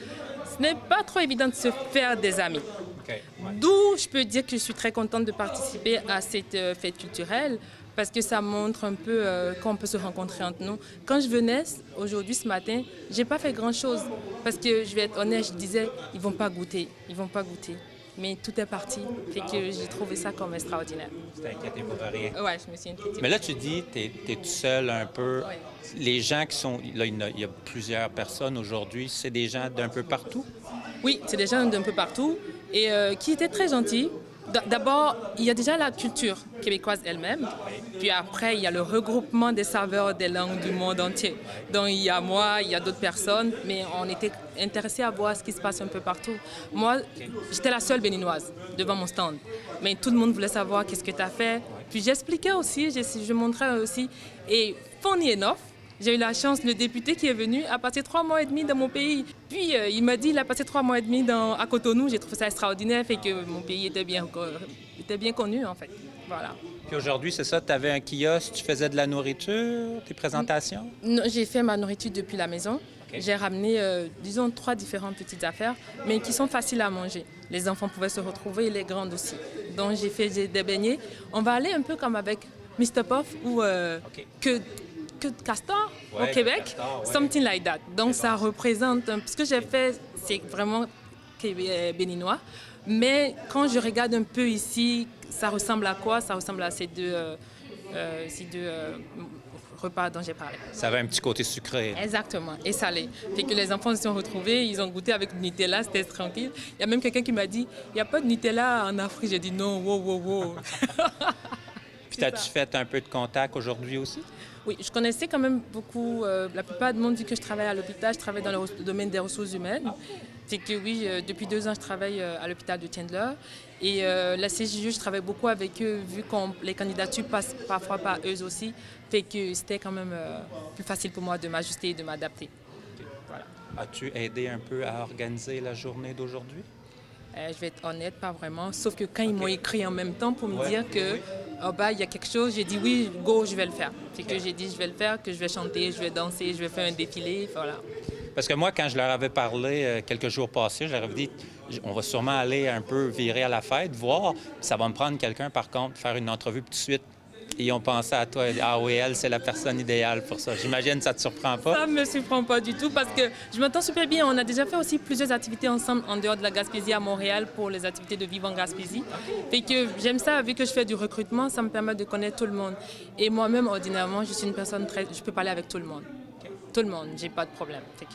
ce n'est pas trop évident de se faire des amis. Okay. Ouais. D'où je peux dire que je suis très contente de participer à cette fête culturelle parce que ça montre un peu qu'on peut se rencontrer entre nous. Quand je venais aujourd'hui, ce matin, j'ai pas fait grand-chose parce que, je vais être honnête, je disais, ils vont pas goûter. Mais tout est parti, fait que j'ai trouvé ça comme extraordinaire. Tu t'es inquiété pour rien? Oui, je me suis inquiétée. Mais là, tu dis, tu es tout seul un peu. Ouais. Les gens qui sont... Là, il y a plusieurs personnes aujourd'hui. C'est des gens d'un peu partout? Oui, c'est des gens d'un peu partout et qui étaient très gentils. D'abord, il y a déjà la culture québécoise elle-même, puis après, il y a le regroupement des saveurs des langues du monde entier. Donc, il y a moi, il y a d'autres personnes, mais on était intéressés à voir ce qui se passe un peu partout. Moi, j'étais la seule béninoise devant mon stand, mais tout le monde voulait savoir qu'est-ce que tu as fait. Puis j'expliquais aussi, je montrais aussi, et funny enough, j'ai eu la chance, le député qui est venu a passé 3 mois et demi dans mon pays. Puis il m'a dit, il a passé 3 mois et demi à Cotonou. J'ai trouvé ça extraordinaire, fait que mon pays était bien connu, en fait. Voilà. Puis aujourd'hui, c'est ça, tu avais un kiosque, tu faisais de la nourriture, tes présentations? Non, j'ai fait ma nourriture depuis la maison. Okay. J'ai ramené, disons, 3 différentes petites affaires, mais qui sont faciles à manger. Les enfants pouvaient se retrouver et les grandes aussi. Donc j'ai fait des beignets. On va aller un peu comme avec Mr. Puff ou que de castor au Québec, castor, something like that. Donc ça représente, ce que j'ai fait, c'est vraiment béninois, mais quand je regarde un peu ici, ça ressemble à quoi? Ça ressemble à ces deux repas dont j'ai parlé. Ça avait un petit côté sucré. Exactement, et salé. Fait que les enfants se sont retrouvés, ils ont goûté avec du Nutella, c'était tranquille. Il y a même quelqu'un qui m'a dit, il n'y a pas de Nutella en Afrique. J'ai dit non, wow. Puis as-tu fait un peu de contact aujourd'hui aussi? Oui, je connaissais quand même beaucoup, la plupart du monde, vu que je travaille à l'hôpital, je travaille dans le domaine des ressources humaines. C'est que oui, depuis 2 ans, je travaille à l'hôpital de Chandler. Et la CJU, je travaille beaucoup avec eux, vu que les candidatures passent parfois par eux aussi. Fait que c'était quand même plus facile pour moi de m'ajuster et de m'adapter. Okay. Voilà. As-tu aidé un peu à organiser la journée d'aujourd'hui? Je vais être honnête, pas vraiment. Sauf que quand ils m'ont écrit en même temps pour me dire que il y a quelque chose, j'ai dit oui, go, je vais le faire. C'est que j'ai dit je vais le faire, que je vais chanter, je vais danser, je vais faire un défilé, voilà. Parce que moi, quand je leur avais parlé quelques jours passés, je leur avais dit on va sûrement aller un peu virer à la fête, voir, ça va me prendre quelqu'un, par contre, faire une entrevue tout de suite. Et ils ont pensé à toi, ah oui, elle, c'est la personne idéale pour ça. J'imagine que ça ne te surprend pas? Ça ne me surprend pas du tout parce que je m'entends super bien. On a déjà fait aussi plusieurs activités ensemble en dehors de la Gaspésie à Montréal pour les activités de Vivre en Gaspésie. Fait que j'aime ça, vu que je fais du recrutement, ça me permet de connaître tout le monde. Et moi-même, ordinairement, je suis une personne je peux parler avec tout le monde. Tout le monde, j'ai pas de problème. Fait que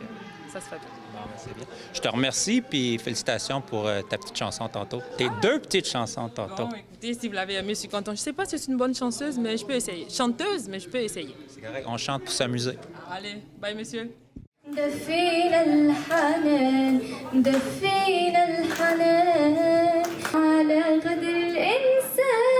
ça se fait bien. Bon, c'est bien. Je te remercie, puis félicitations pour ta petite chanson tantôt. Tes 2 petites chansons tantôt. Bon, écoutez, si vous l'avez aimé, je suis contente. Je sais pas si c'est une bonne chanteuse, mais je peux essayer. Chanteuse, mais je peux essayer. C'est correct, on chante pour s'amuser. Allez, bye, monsieur. دفينا الحنان دفينا الحنان على غدر الإنسان.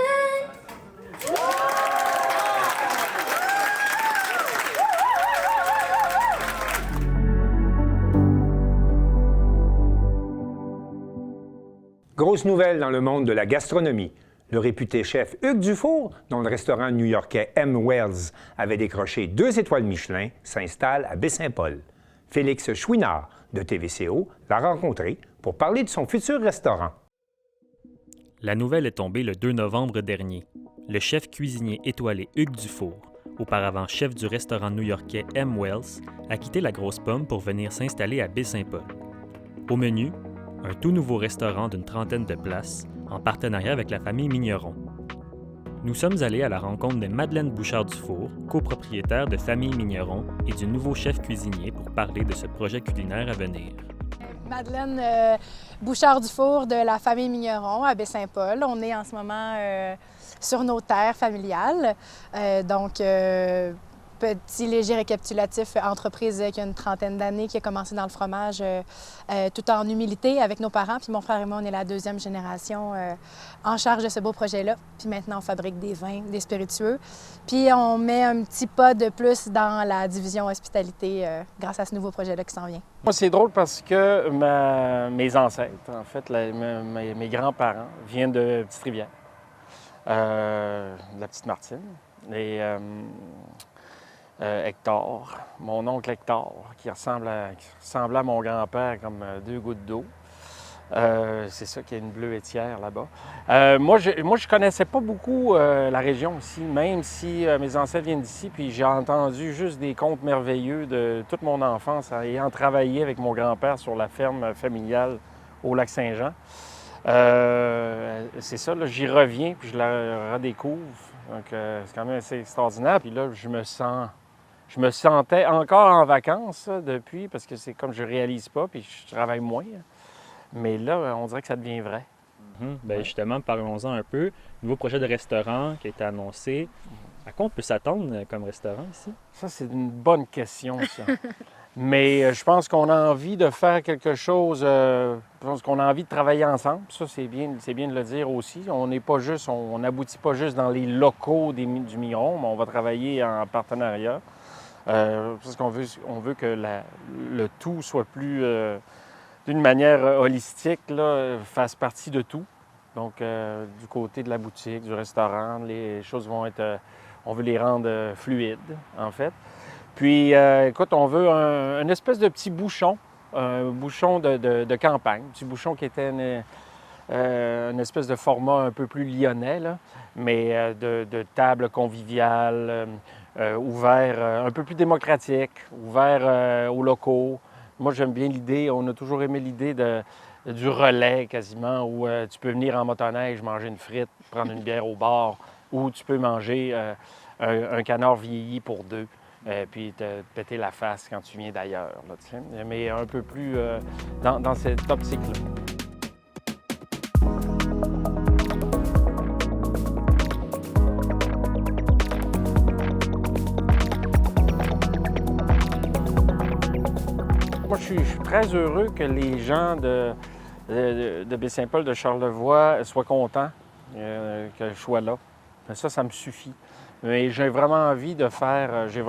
Grosse nouvelle dans le monde de la gastronomie. Le réputé chef Hugues Dufour, dont le restaurant new-yorkais M. Wells avait décroché 2 étoiles Michelin, s'installe à Baie-Saint-Paul. Félix Chouinard, de TVCO, l'a rencontré pour parler de son futur restaurant. La nouvelle est tombée le 2 novembre dernier. Le chef cuisinier étoilé Hugues Dufour, auparavant chef du restaurant new-yorkais M. Wells, a quitté la Grosse Pomme pour venir s'installer à Baie-Saint-Paul. Au menu, un tout nouveau restaurant d'une 30aine de places, en partenariat avec la famille Migneron. Nous sommes allés à la rencontre de Madeleine Bouchard-Dufour, copropriétaire de Famille Migneron, et du nouveau chef cuisinier pour parler de ce projet culinaire à venir. Madeleine Bouchard-Dufour de la Famille Migneron à Baie-Saint-Paul. On est en ce moment sur nos terres familiales. Petit léger récapitulatif, entreprise qui a une 30aine d'années, qui a commencé dans le fromage tout en humilité avec nos parents. Puis mon frère et moi, on est la 2e génération en charge de ce beau projet-là. Puis maintenant, on fabrique des vins, des spiritueux. Puis on met un petit pas de plus dans la division hospitalité grâce à ce nouveau projet-là qui s'en vient. Moi, c'est drôle parce que mes ancêtres, en fait, mes grands-parents viennent de Petite-Rivière, de la Petite-Martine. Et Hector, mon oncle Hector, qui ressemblait à mon grand-père comme 2 gouttes d'eau. C'est ça qu'il y a une bleuetière là-bas. Moi, je connaissais pas beaucoup la région ici, même si mes ancêtres viennent d'ici, puis j'ai entendu juste des contes merveilleux de toute mon enfance, ayant travaillé avec mon grand-père sur la ferme familiale au Lac-Saint-Jean. C'est ça, là, j'y reviens, puis je la redécouvre. Donc, c'est quand même assez extraordinaire. Puis là, je me sentais encore en vacances depuis, parce que c'est comme je réalise pas, puis je travaille moins. Mais là, on dirait que ça devient vrai. Bien, justement, parlons-en un peu. Nouveau projet de restaurant qui a été annoncé. À quoi on peut s'attendre comme restaurant ici? Ça, c'est une bonne question, ça. Mais je pense qu'on a envie de faire quelque chose, je pense qu'on a envie de travailler ensemble. Ça, c'est bien de le dire aussi. On n'est pas juste, on n'aboutit pas juste dans les locaux du Miron, mais on va travailler en partenariat. Parce qu'on veut que le tout soit plus, d'une manière holistique, là, fasse partie de tout. Donc, du côté de la boutique, du restaurant, les choses vont être, on veut les rendre fluides, en fait. Puis, écoute, on veut un espèce de petit bouchon, un bouchon de campagne, un petit bouchon qui était une espèce de format un peu plus lyonnais, là, mais de table conviviale, ouvert, un peu plus démocratique, ouvert aux locaux. Moi, j'aime bien l'idée, on a toujours aimé l'idée du relais quasiment, où tu peux venir en motoneige, manger une frite, prendre une bière au bar, ou tu peux manger un canard vieilli pour deux. Puis te péter la face quand tu viens d'ailleurs, là, tu sais. Mais un peu plus dans cette optique-là. Moi, je suis très heureux que les gens de Baie-Saint-Paul, de Charlevoix soient contents que je sois là. Ça me suffit. Mais j'ai vraiment envie de faire, je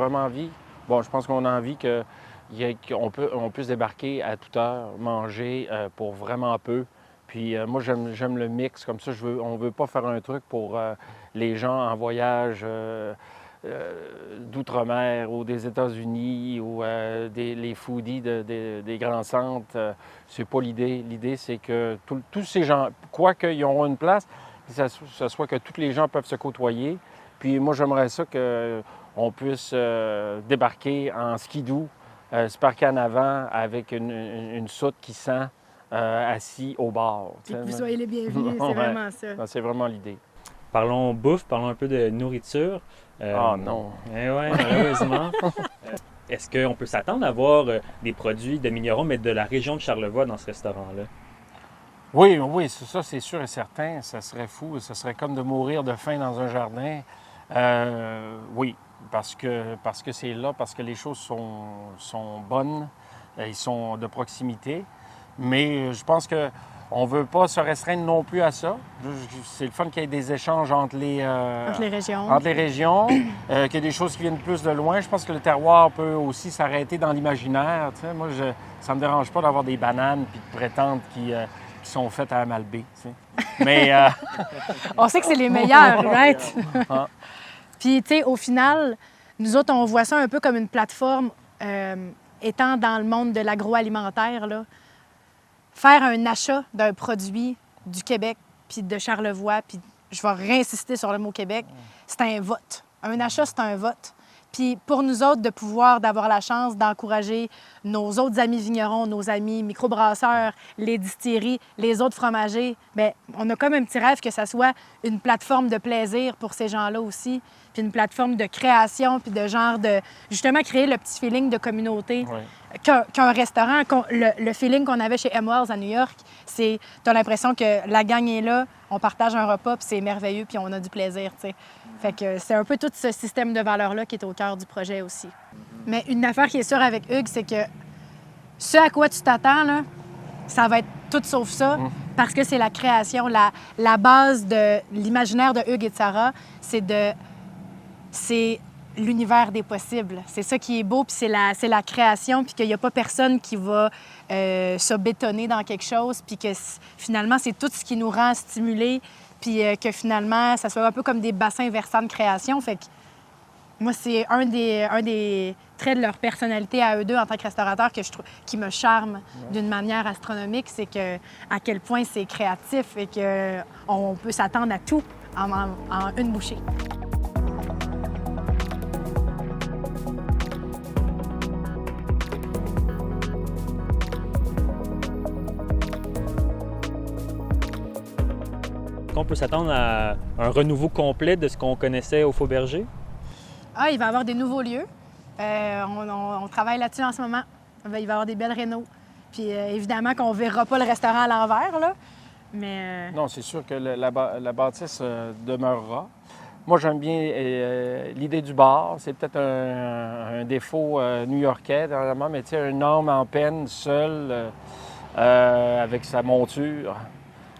pense qu'on a envie qu'on puisse débarquer à toute heure, manger pour vraiment peu. Puis moi, j'aime le mix, comme ça, on ne veut pas faire un truc pour les gens en voyage d'outre-mer ou des États-Unis ou les foodies des grands centres. C'est pas l'idée. L'idée, c'est que tous ces gens, quoi qu'ils auront une place, que ce soit que tous les gens peuvent se côtoyer. Puis moi, j'aimerais ça qu'on puisse débarquer en skidoo, se parquer en avant avec une soute qui sent assis au bar. Et que vous soyez les bienvenus, c'est vraiment ça. C'est vraiment l'idée. Parlons bouffe, parlons un peu de nourriture. Non. Oui, malheureusement. Est-ce qu'on peut s'attendre à voir des produits de Migneron, mais de la région de Charlevoix dans ce restaurant-là? Oui, ça, c'est sûr et certain. Ça serait fou. Ça serait comme de mourir de faim dans un jardin. Oui, parce que c'est là, parce que les choses sont bonnes, ils sont de proximité. Mais je pense qu'on ne veut pas se restreindre non plus à ça. C'est le fun qu'il y ait des échanges entre les régions, qu'il y ait des choses qui viennent plus de loin. Je pense que le terroir peut aussi s'arrêter dans l'imaginaire. Tu sais. Moi, ça ne me dérange pas d'avoir des bananes puis de prétendre qui sont faites à Amalbé. Tu sais. Mais on sait que c'est les meilleurs, right? Puis, tu sais, au final, nous autres, on voit ça un peu comme une plateforme, étant dans le monde de l'agroalimentaire, là. Faire un achat d'un produit du Québec, puis de Charlevoix, puis je vais réinsister sur le mot Québec, c'est un vote. Un achat, c'est un vote. Puis pour nous autres, d'avoir la chance d'encourager nos autres amis vignerons, nos amis microbrasseurs, les distilleries, les autres fromagers, bien, on a comme un petit rêve que ça soit une plateforme de plaisir pour ces gens-là aussi, puis une plateforme de création, puis de genre de, justement, créer le petit feeling de communauté. Oui. Qu'un restaurant, le feeling qu'on avait chez M. Wells à New York, c'est, t'as l'impression que la gang est là, on partage un repas, puis c'est merveilleux, puis on a du plaisir, tu sais. Fait que c'est un peu tout ce système de valeurs-là qui est au cœur du projet aussi. Mais une affaire qui est sûre avec Hugues, c'est que ce à quoi tu t'attends, là, ça va être tout sauf ça, parce que c'est la création, la base de l'imaginaire de Hugues et de Sarah, c'est l'univers des possibles. C'est ça qui est beau, puis c'est la création, puis qu'il n'y a pas personne qui va se bétonner dans quelque chose, puis que finalement, c'est tout ce qui nous rend stimulés, puis que finalement, ça soit un peu comme des bassins versants de création. Fait que moi, c'est un des traits de leur personnalité à eux deux en tant que restaurateurs que je trouve qui me charme d'une manière astronomique, c'est que à quel point c'est créatif et qu'on peut s'attendre à tout en une bouchée. On peut s'attendre à un renouveau complet de ce qu'on connaissait au Fauberger? Il va y avoir des nouveaux lieux. On travaille là-dessus en ce moment. Il va y avoir des belles rénaux. Puis évidemment qu'on ne verra pas le restaurant à l'envers, là. mais... Non, c'est sûr que la bâtisse demeurera. Moi, j'aime bien l'idée du bar. C'est peut-être un défaut new-yorkais, dernièrement, mais tu sais, un homme en peine, seul, avec sa monture,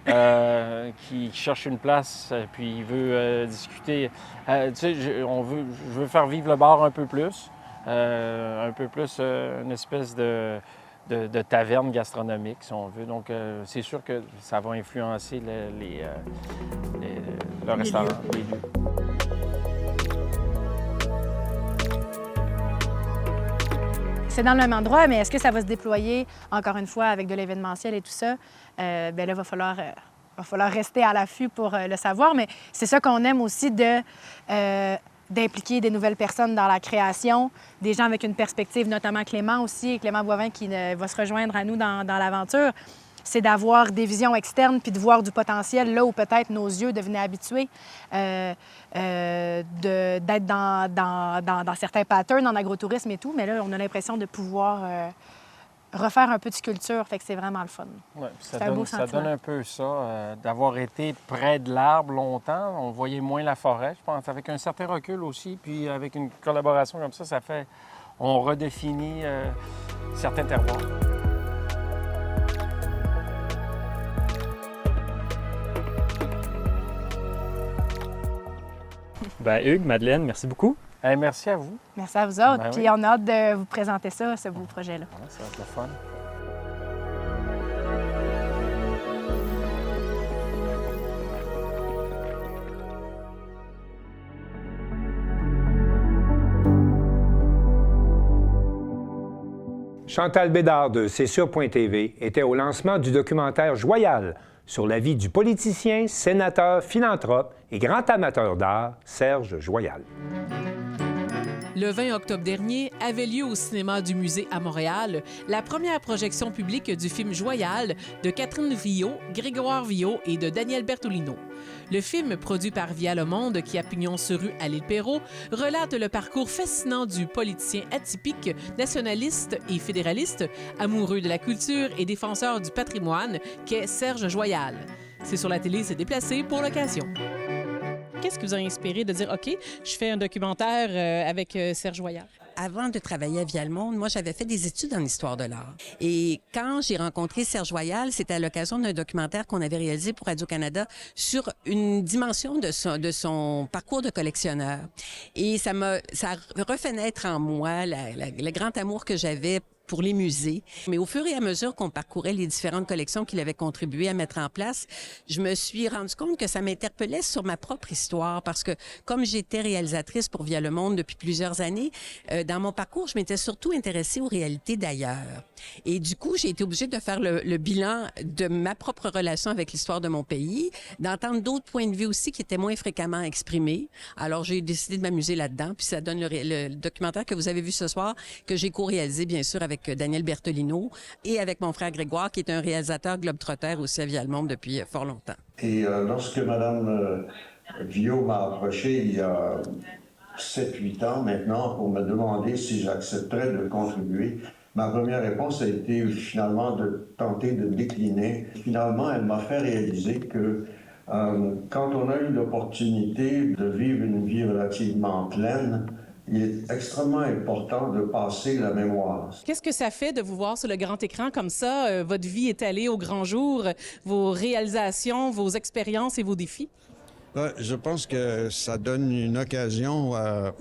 qui cherche une place, puis il veut discuter. Tu sais, je veux faire vivre le bar un peu plus, une espèce de taverne gastronomique, si on veut. Donc, c'est sûr que ça va influencer le restaurant, les lieux. C'est dans le même endroit, mais est-ce que ça va se déployer, encore une fois, avec de l'événementiel et tout ça? Bien là, il va falloir rester à l'affût pour le savoir, mais c'est ça qu'on aime aussi d'impliquer des nouvelles personnes dans la création, des gens avec une perspective, notamment Clément aussi, Clément Boivin qui va se rejoindre à nous dans l'aventure. C'est d'avoir des visions externes puis de voir du potentiel là où peut-être nos yeux devenaient habitués, d'être dans certains patterns en agrotourisme et tout, mais là, on a l'impression de pouvoir refaire un peu de sculpture, fait que c'est vraiment le fun. Ouais, c'est un beau sentiment. Ça donne un peu ça, d'avoir été près de l'arbre longtemps, on voyait moins la forêt, je pense, avec un certain recul aussi, puis avec une collaboration comme ça fait, on redéfinit certains terroirs. Ben, Hugues, Madeleine, merci beaucoup. Merci à vous. Merci à vous autres. Ben Puis oui. on a hâte de vous présenter ça, ce beau projet-là. Ouais, ça va être le fun. Chantal Bédard de C'est sûr.tv était au lancement du documentaire Joyal sur la vie du politicien, sénateur, philanthrope et grand amateur d'art Serge Joyal. Le 20 octobre dernier avait lieu au cinéma du Musée à Montréal la première projection publique du film Joyal de Catherine Viau, Grégoire Viau et de Daniel Bertolino. Le film, produit par Via Le Monde, qui a pignon sur rue à l'île Perrot, relate le parcours fascinant du politicien atypique, nationaliste et fédéraliste, amoureux de la culture et défenseur du patrimoine, qu'est Serge Joyal. C'est sur la télé, c'est déplacé pour l'occasion. Qu'est-ce qui vous a inspiré de dire, OK, je fais un documentaire avec Serge Joyal? Avant de travailler à Via Le Monde, moi, j'avais fait des études en histoire de l'art. Et quand j'ai rencontré Serge Joyal, c'était à l'occasion d'un documentaire qu'on avait réalisé pour Radio-Canada sur une dimension de son parcours de collectionneur. Et ça a refait naître en moi le grand amour que j'avais pour les musées. Mais au fur et à mesure qu'on parcourait les différentes collections qu'il avait contribué à mettre en place, je me suis rendu compte que ça m'interpellait sur ma propre histoire parce que comme j'étais réalisatrice pour Via Le Monde depuis plusieurs années, dans mon parcours, je m'étais surtout intéressée aux réalités d'ailleurs. Et du coup, j'ai été obligée de faire le bilan de ma propre relation avec l'histoire de mon pays, d'entendre d'autres points de vue aussi qui étaient moins fréquemment exprimés. Alors, j'ai décidé de m'amuser là-dedans. Puis ça donne le documentaire que vous avez vu ce soir, que j'ai co-réalisé, bien sûr, avec Daniel Bertolino et avec mon frère Grégoire, qui est un réalisateur globe-trotter aussi à Via Le Monde depuis fort longtemps. Et lorsque Mme Viau m'a approché il y a 7-8 ans maintenant pour me demander si j'accepterais de contribuer, ma première réponse a été finalement de tenter de décliner. Finalement, elle m'a fait réaliser que quand on a eu l'opportunité de vivre une vie relativement pleine, il est extrêmement important de passer la mémoire. Qu'est-ce que ça fait de vous voir sur le grand écran comme ça, votre vie étalée au grand jour, vos réalisations, vos expériences et vos défis? Je pense que ça donne une occasion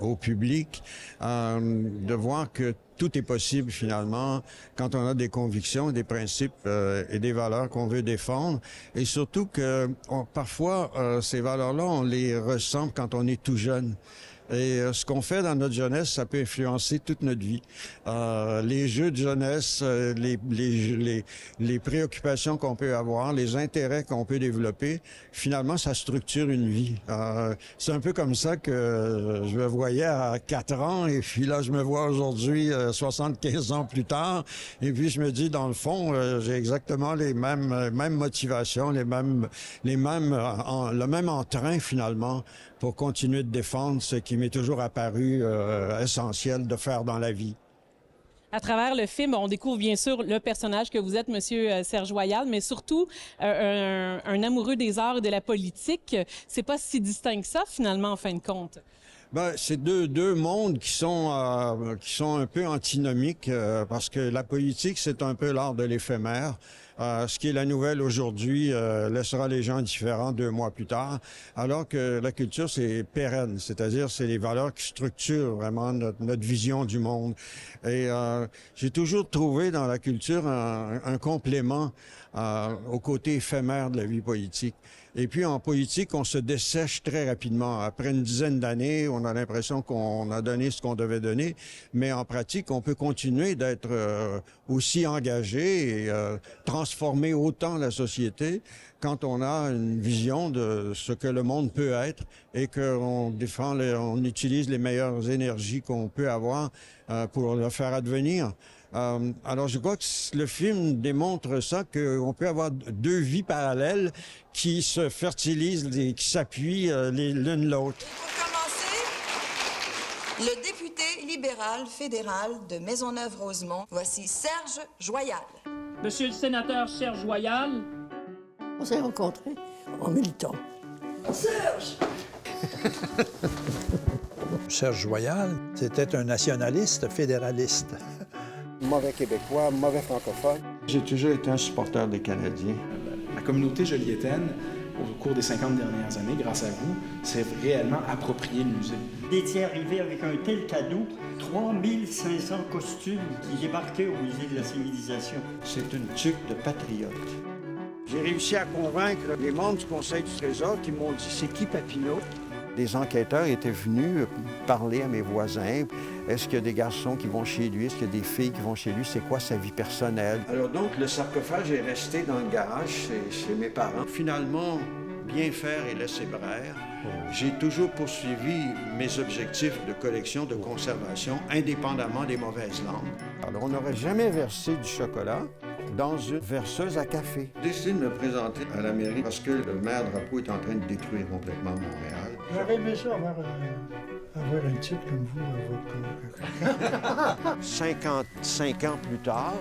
au public de voir que tout est possible finalement quand on a des convictions, des principes et des valeurs qu'on veut défendre. Et surtout que parfois, ces valeurs-là, on les ressent quand on est tout jeune. Et ce qu'on fait dans notre jeunesse, ça peut influencer toute notre vie. Les jeux de jeunesse, les préoccupations qu'on peut avoir, les intérêts qu'on peut développer, finalement, ça structure une vie. C'est un peu comme ça que je me voyais à 4 ans, et puis là, je me vois aujourd'hui 75 ans plus tard, et puis je me dis, dans le fond, j'ai exactement les mêmes motivations, le même entrain, finalement, pour continuer de défendre ce qui m'est toujours apparu essentiel de faire dans la vie. À travers le film, on découvre bien sûr le personnage que vous êtes, Monsieur Serge Royal, mais surtout un amoureux des arts et de la politique. C'est pas si distinct que ça, finalement, en fin de compte. Ben, c'est deux mondes qui sont un peu antinomiques parce que la politique, c'est un peu l'art de l'éphémère. Ce qui est la nouvelle aujourd'hui laissera les gens indifférents 2 mois plus tard, alors que la culture, c'est pérenne, c'est-à-dire c'est les valeurs qui structurent vraiment notre vision du monde. Et j'ai toujours trouvé dans la culture un complément au côté éphémère de la vie politique. Et puis en politique, on se dessèche très rapidement. Après une dizaine d'années, on a l'impression qu'on a donné ce qu'on devait donner, mais en pratique, on peut continuer d'être aussi engagé et transformer autant la société quand on a une vision de ce que le monde peut être et qu'on défend, on utilise les meilleures énergies qu'on peut avoir pour le faire advenir. Alors, je crois que le film démontre ça, qu'on peut avoir 2 vies parallèles qui se fertilisent et qui s'appuient l'une l'autre. Pour commencer, le député libéral fédéral de Maisonneuve-Rosemont, voici Serge Joyal. Monsieur le sénateur Serge Joyal. On s'est rencontrés en militant. Serge! Serge Joyal, c'était un nationaliste fédéraliste. Mauvais Québécois, mauvais francophone. J'ai toujours été un supporter des Canadiens. La communauté joliétaine, au cours des 50 dernières années, grâce à vous, s'est réellement approprié le musée. D'étiez arrivé avec un tel cadeau, 3500 costumes qui débarquaient au musée de la civilisation. C'est une tuque de patriote. J'ai réussi à convaincre les membres du Conseil du Trésor qui m'ont dit « C'est qui Papineau ?» Des enquêteurs étaient venus parler à mes voisins. Est-ce qu'il y a des garçons qui vont chez lui? Est-ce qu'il y a des filles qui vont chez lui? C'est quoi sa vie personnelle? Alors donc, le sarcophage est resté dans le garage chez mes parents. Finalement, bien faire et laisser braire. J'ai toujours poursuivi mes objectifs de collection, de conservation, indépendamment des mauvaises langues. Alors, on n'aurait jamais versé du chocolat dans une verseuse à café. J'ai décidé de me présenter à la mairie parce que le maire Drapeau est en train de détruire complètement Montréal. J'aurais aimé ça avoir un type comme vous à votre 55 ans plus tard,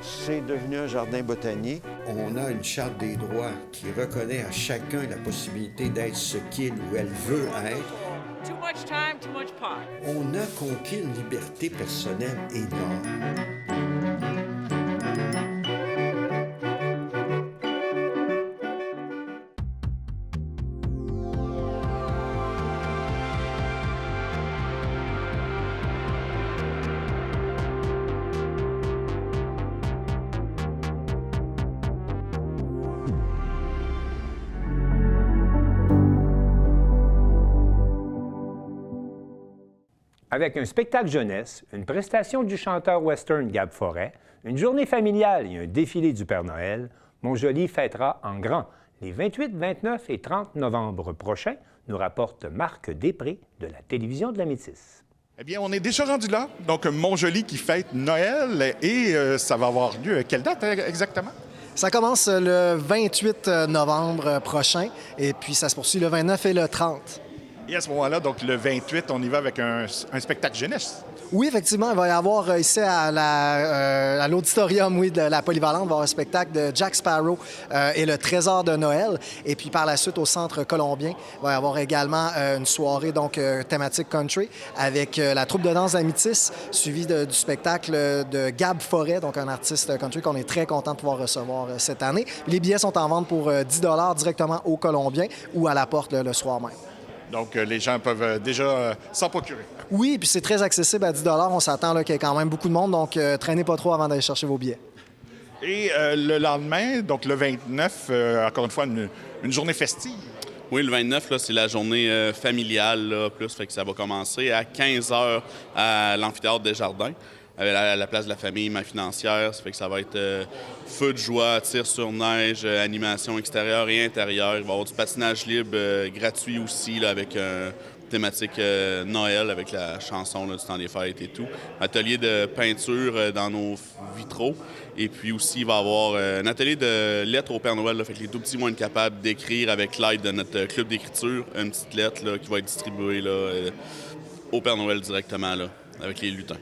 c'est devenu un jardin botanique. On a une charte des droits qui reconnaît à chacun la possibilité d'être ce qu'il ou elle veut être. Too much time, too much pot. On a conquis une liberté personnelle énorme. Avec un spectacle jeunesse, une prestation du chanteur western Gab Forêt, une journée familiale et un défilé du Père Noël, Montjoly fêtera en grand les 28, 29 et 30 novembre prochains, nous rapporte Marc Després de la télévision de la Métisse. Eh bien, on est déjà rendu là. Donc, Montjoly qui fête Noël et ça va avoir lieu. Quelle date exactement? Ça commence le 28 novembre prochain et puis ça se poursuit le 29 et le 30. Et à ce moment-là, donc le 28, on y va avec un spectacle jeunesse. Oui, effectivement, il va y avoir ici à l'auditorium de la Polyvalente, il va y avoir un spectacle de Jack Sparrow et le Trésor de Noël. Et puis par la suite, au Centre Colombien, il va y avoir également une soirée thématique country avec la troupe de danse d'Amitis, suivie du spectacle de Gab Forêt, donc un artiste country qu'on est très content de pouvoir recevoir cette année. Les billets sont en vente pour 10 $ directement au Colombien ou à la porte le soir même. Donc, les gens peuvent déjà s'en procurer. Oui, puis c'est très accessible à 10 $. On s'attend qu'il y ait quand même beaucoup de monde, donc traînez pas trop avant d'aller chercher vos billets. Et le lendemain, donc le 29, encore une fois, une journée festive. Oui, le 29, là, c'est la journée familiale, là, plus, fait que ça va commencer à 15 h à l'amphithéâtre des Jardins. À la place de la famille, ma financière, ça fait que ça va être feu de joie, tir sur neige, animation extérieure et intérieure. Il va y avoir du patinage libre gratuit aussi, là, avec thématique Noël, avec la chanson là, du temps des fêtes et tout. Atelier de peinture dans nos vitraux. Et puis aussi, il va y avoir un atelier de lettres au Père Noël. Là, fait que les tout petits vont être capables d'écrire avec l'aide de notre club d'écriture une petite lettre là, qui va être distribuée là, au Père Noël directement là, avec les lutins.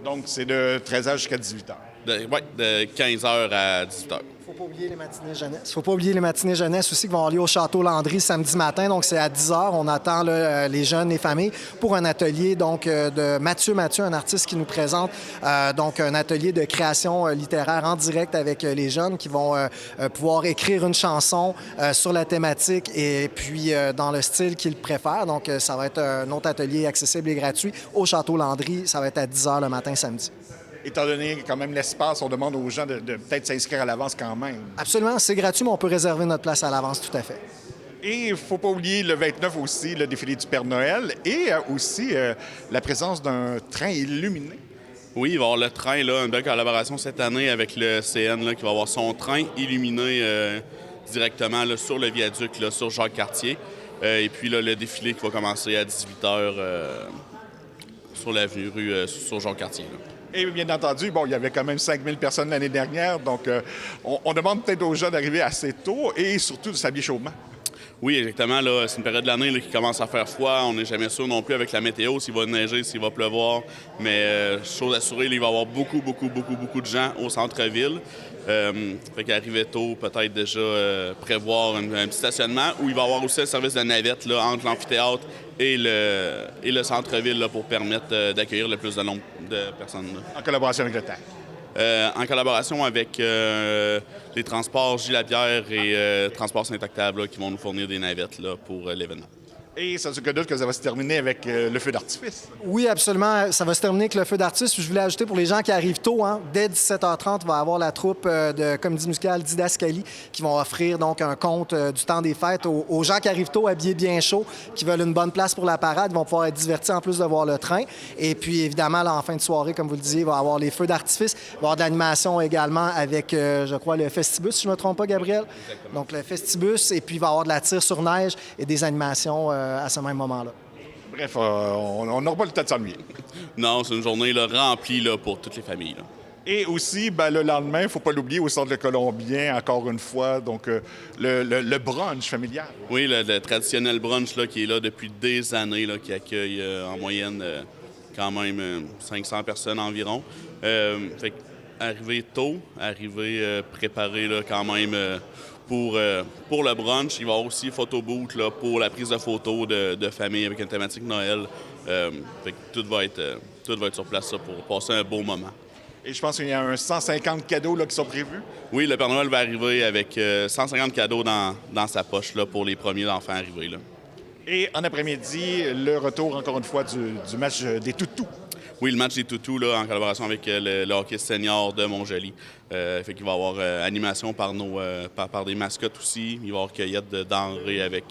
Donc, c'est de 13h jusqu'à 18h. Oui, de 15h à 18h. Faut pas oublier les matinées jeunesse. Faut pas oublier les matinées jeunesse aussi qui vont avoir lieu au Château Landry samedi matin. Donc, c'est à 10h. On attend là, les jeunes, les familles pour un atelier de Mathieu, un artiste qui nous présente donc un atelier de création littéraire en direct avec les jeunes qui vont pouvoir écrire une chanson sur la thématique et puis dans le style qu'ils préfèrent. Donc, ça va être un autre atelier accessible et gratuit au Château Landry. Ça va être à 10h le matin samedi. Étant donné quand même l'espace, on demande aux gens de peut-être s'inscrire à l'avance quand même. Absolument, c'est gratuit, mais on peut réserver notre place à l'avance, tout à fait. Et il ne faut pas oublier le 29 aussi, le défilé du Père Noël et aussi la présence d'un train illuminé. Oui, il va y avoir le train, là, une belle collaboration cette année avec le CN là, qui va avoir son train illuminé directement là, sur le viaduc, là, sur Jacques-Cartier. Et puis là, le défilé qui va commencer à 18h sur l'avenue rue sur Jacques-Cartier. Là. Et bien entendu, bon, il y avait quand même 5000 personnes l'année dernière, donc on demande peut-être aux gens d'arriver assez tôt et surtout de s'habiller chaudement. Oui, exactement. Là, c'est une période de l'année là, qui commence à faire froid. On n'est jamais sûr non plus avec la météo s'il va neiger, s'il va pleuvoir. Mais chose assurée, là, il va y avoir beaucoup de gens au centre-ville. Fait qu'arriver tôt, peut-être déjà prévoir un petit stationnement où il va y avoir aussi le service de navette là, entre l'amphithéâtre et le centre-ville là, pour permettre d'accueillir le plus de nombre de personnes. Là. En collaboration avec le TAC. En collaboration avec les transports Gilles Lapierre et Transport Saint-Octave qui vont nous fournir des navettes là, pour l'événement. Et ça se doute que ça va se terminer avec le feu d'artifice. Oui, absolument. Ça va se terminer avec le feu d'artifice. Je voulais ajouter pour les gens qui arrivent tôt, dès 17h30, il va y avoir la troupe de comédie musicale Didascalie qui vont offrir donc un conte du temps des fêtes aux gens qui arrivent tôt, habillés bien chaud, qui veulent une bonne place pour la parade. Ils vont pouvoir être divertis en plus de voir le train. Et puis, évidemment, là, en fin de soirée, comme vous le disiez, il va y avoir les feux d'artifice. Il va y avoir de l'animation également avec, je crois, le Festibus, si je ne me trompe pas, Gabriel. Exactement. Donc, le Festibus. Et puis, il va y avoir de la tire sur neige et des animations à ce même moment-là. Bref, on n'aura pas le temps de s'ennuyer. Non, c'est une journée là, remplie là, pour toutes les familles. Là. Et aussi, le lendemain, il ne faut pas l'oublier, au Centre Le Colombien, encore une fois, donc le brunch familial. Oui, le traditionnel brunch là, qui est là depuis des années, là, qui accueille en moyenne quand même 500 personnes environ. Fait arriver tôt, préparer là, quand même... Pour le brunch, il va y avoir aussi photo booth là, pour la prise de photos de famille avec une thématique Noël. Fait que tout va être sur place ça, pour passer un beau moment. Et je pense qu'il y a 150 cadeaux là, qui sont prévus. Oui, le Père Noël va arriver avec 150 cadeaux dans sa poche là, pour les premiers enfants arrivés. Là. Et en après-midi, le retour, encore une fois, du match des toutous. Oui, le match des toutous, là, en collaboration avec le hockey senior de Montjoly. Fait qu'il va y avoir animation par des mascottes aussi. Il va y avoir cueillette de denrées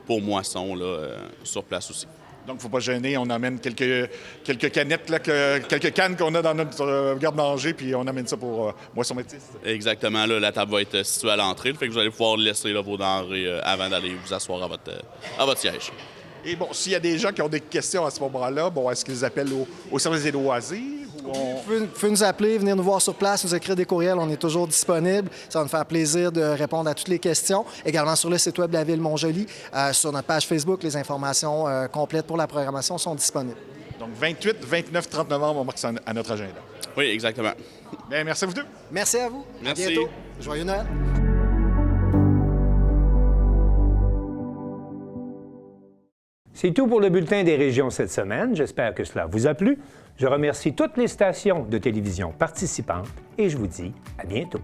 pour moisson là, sur place aussi. Donc, il ne faut pas gêner. On amène quelques canettes, là, quelques cannes qu'on a dans notre garde-manger, puis on amène ça pour moisson métisse. Exactement. Là, la table va être située à l'entrée. Fait que vous allez pouvoir laisser là, vos denrées avant d'aller vous asseoir à votre siège. Et bon, s'il y a des gens qui ont des questions à ce moment-là, bon, est-ce qu'ils appellent au service des loisirs? Vous pouvez nous appeler, venir nous voir sur place, nous écrire des courriels, on est toujours disponible. Ça va nous faire plaisir de répondre à toutes les questions. Également sur le site web de la Ville Montjoly, sur notre page Facebook, les informations complètes pour la programmation sont disponibles. Donc 28, 29, 30 novembre, on marque ça à notre agenda. Oui, exactement. Bien, merci à vous deux. Merci à vous. Merci. À bientôt. Joyeux Noël. C'est tout pour le bulletin des régions cette semaine. J'espère que cela vous a plu. Je remercie toutes les stations de télévision participantes et je vous dis à bientôt.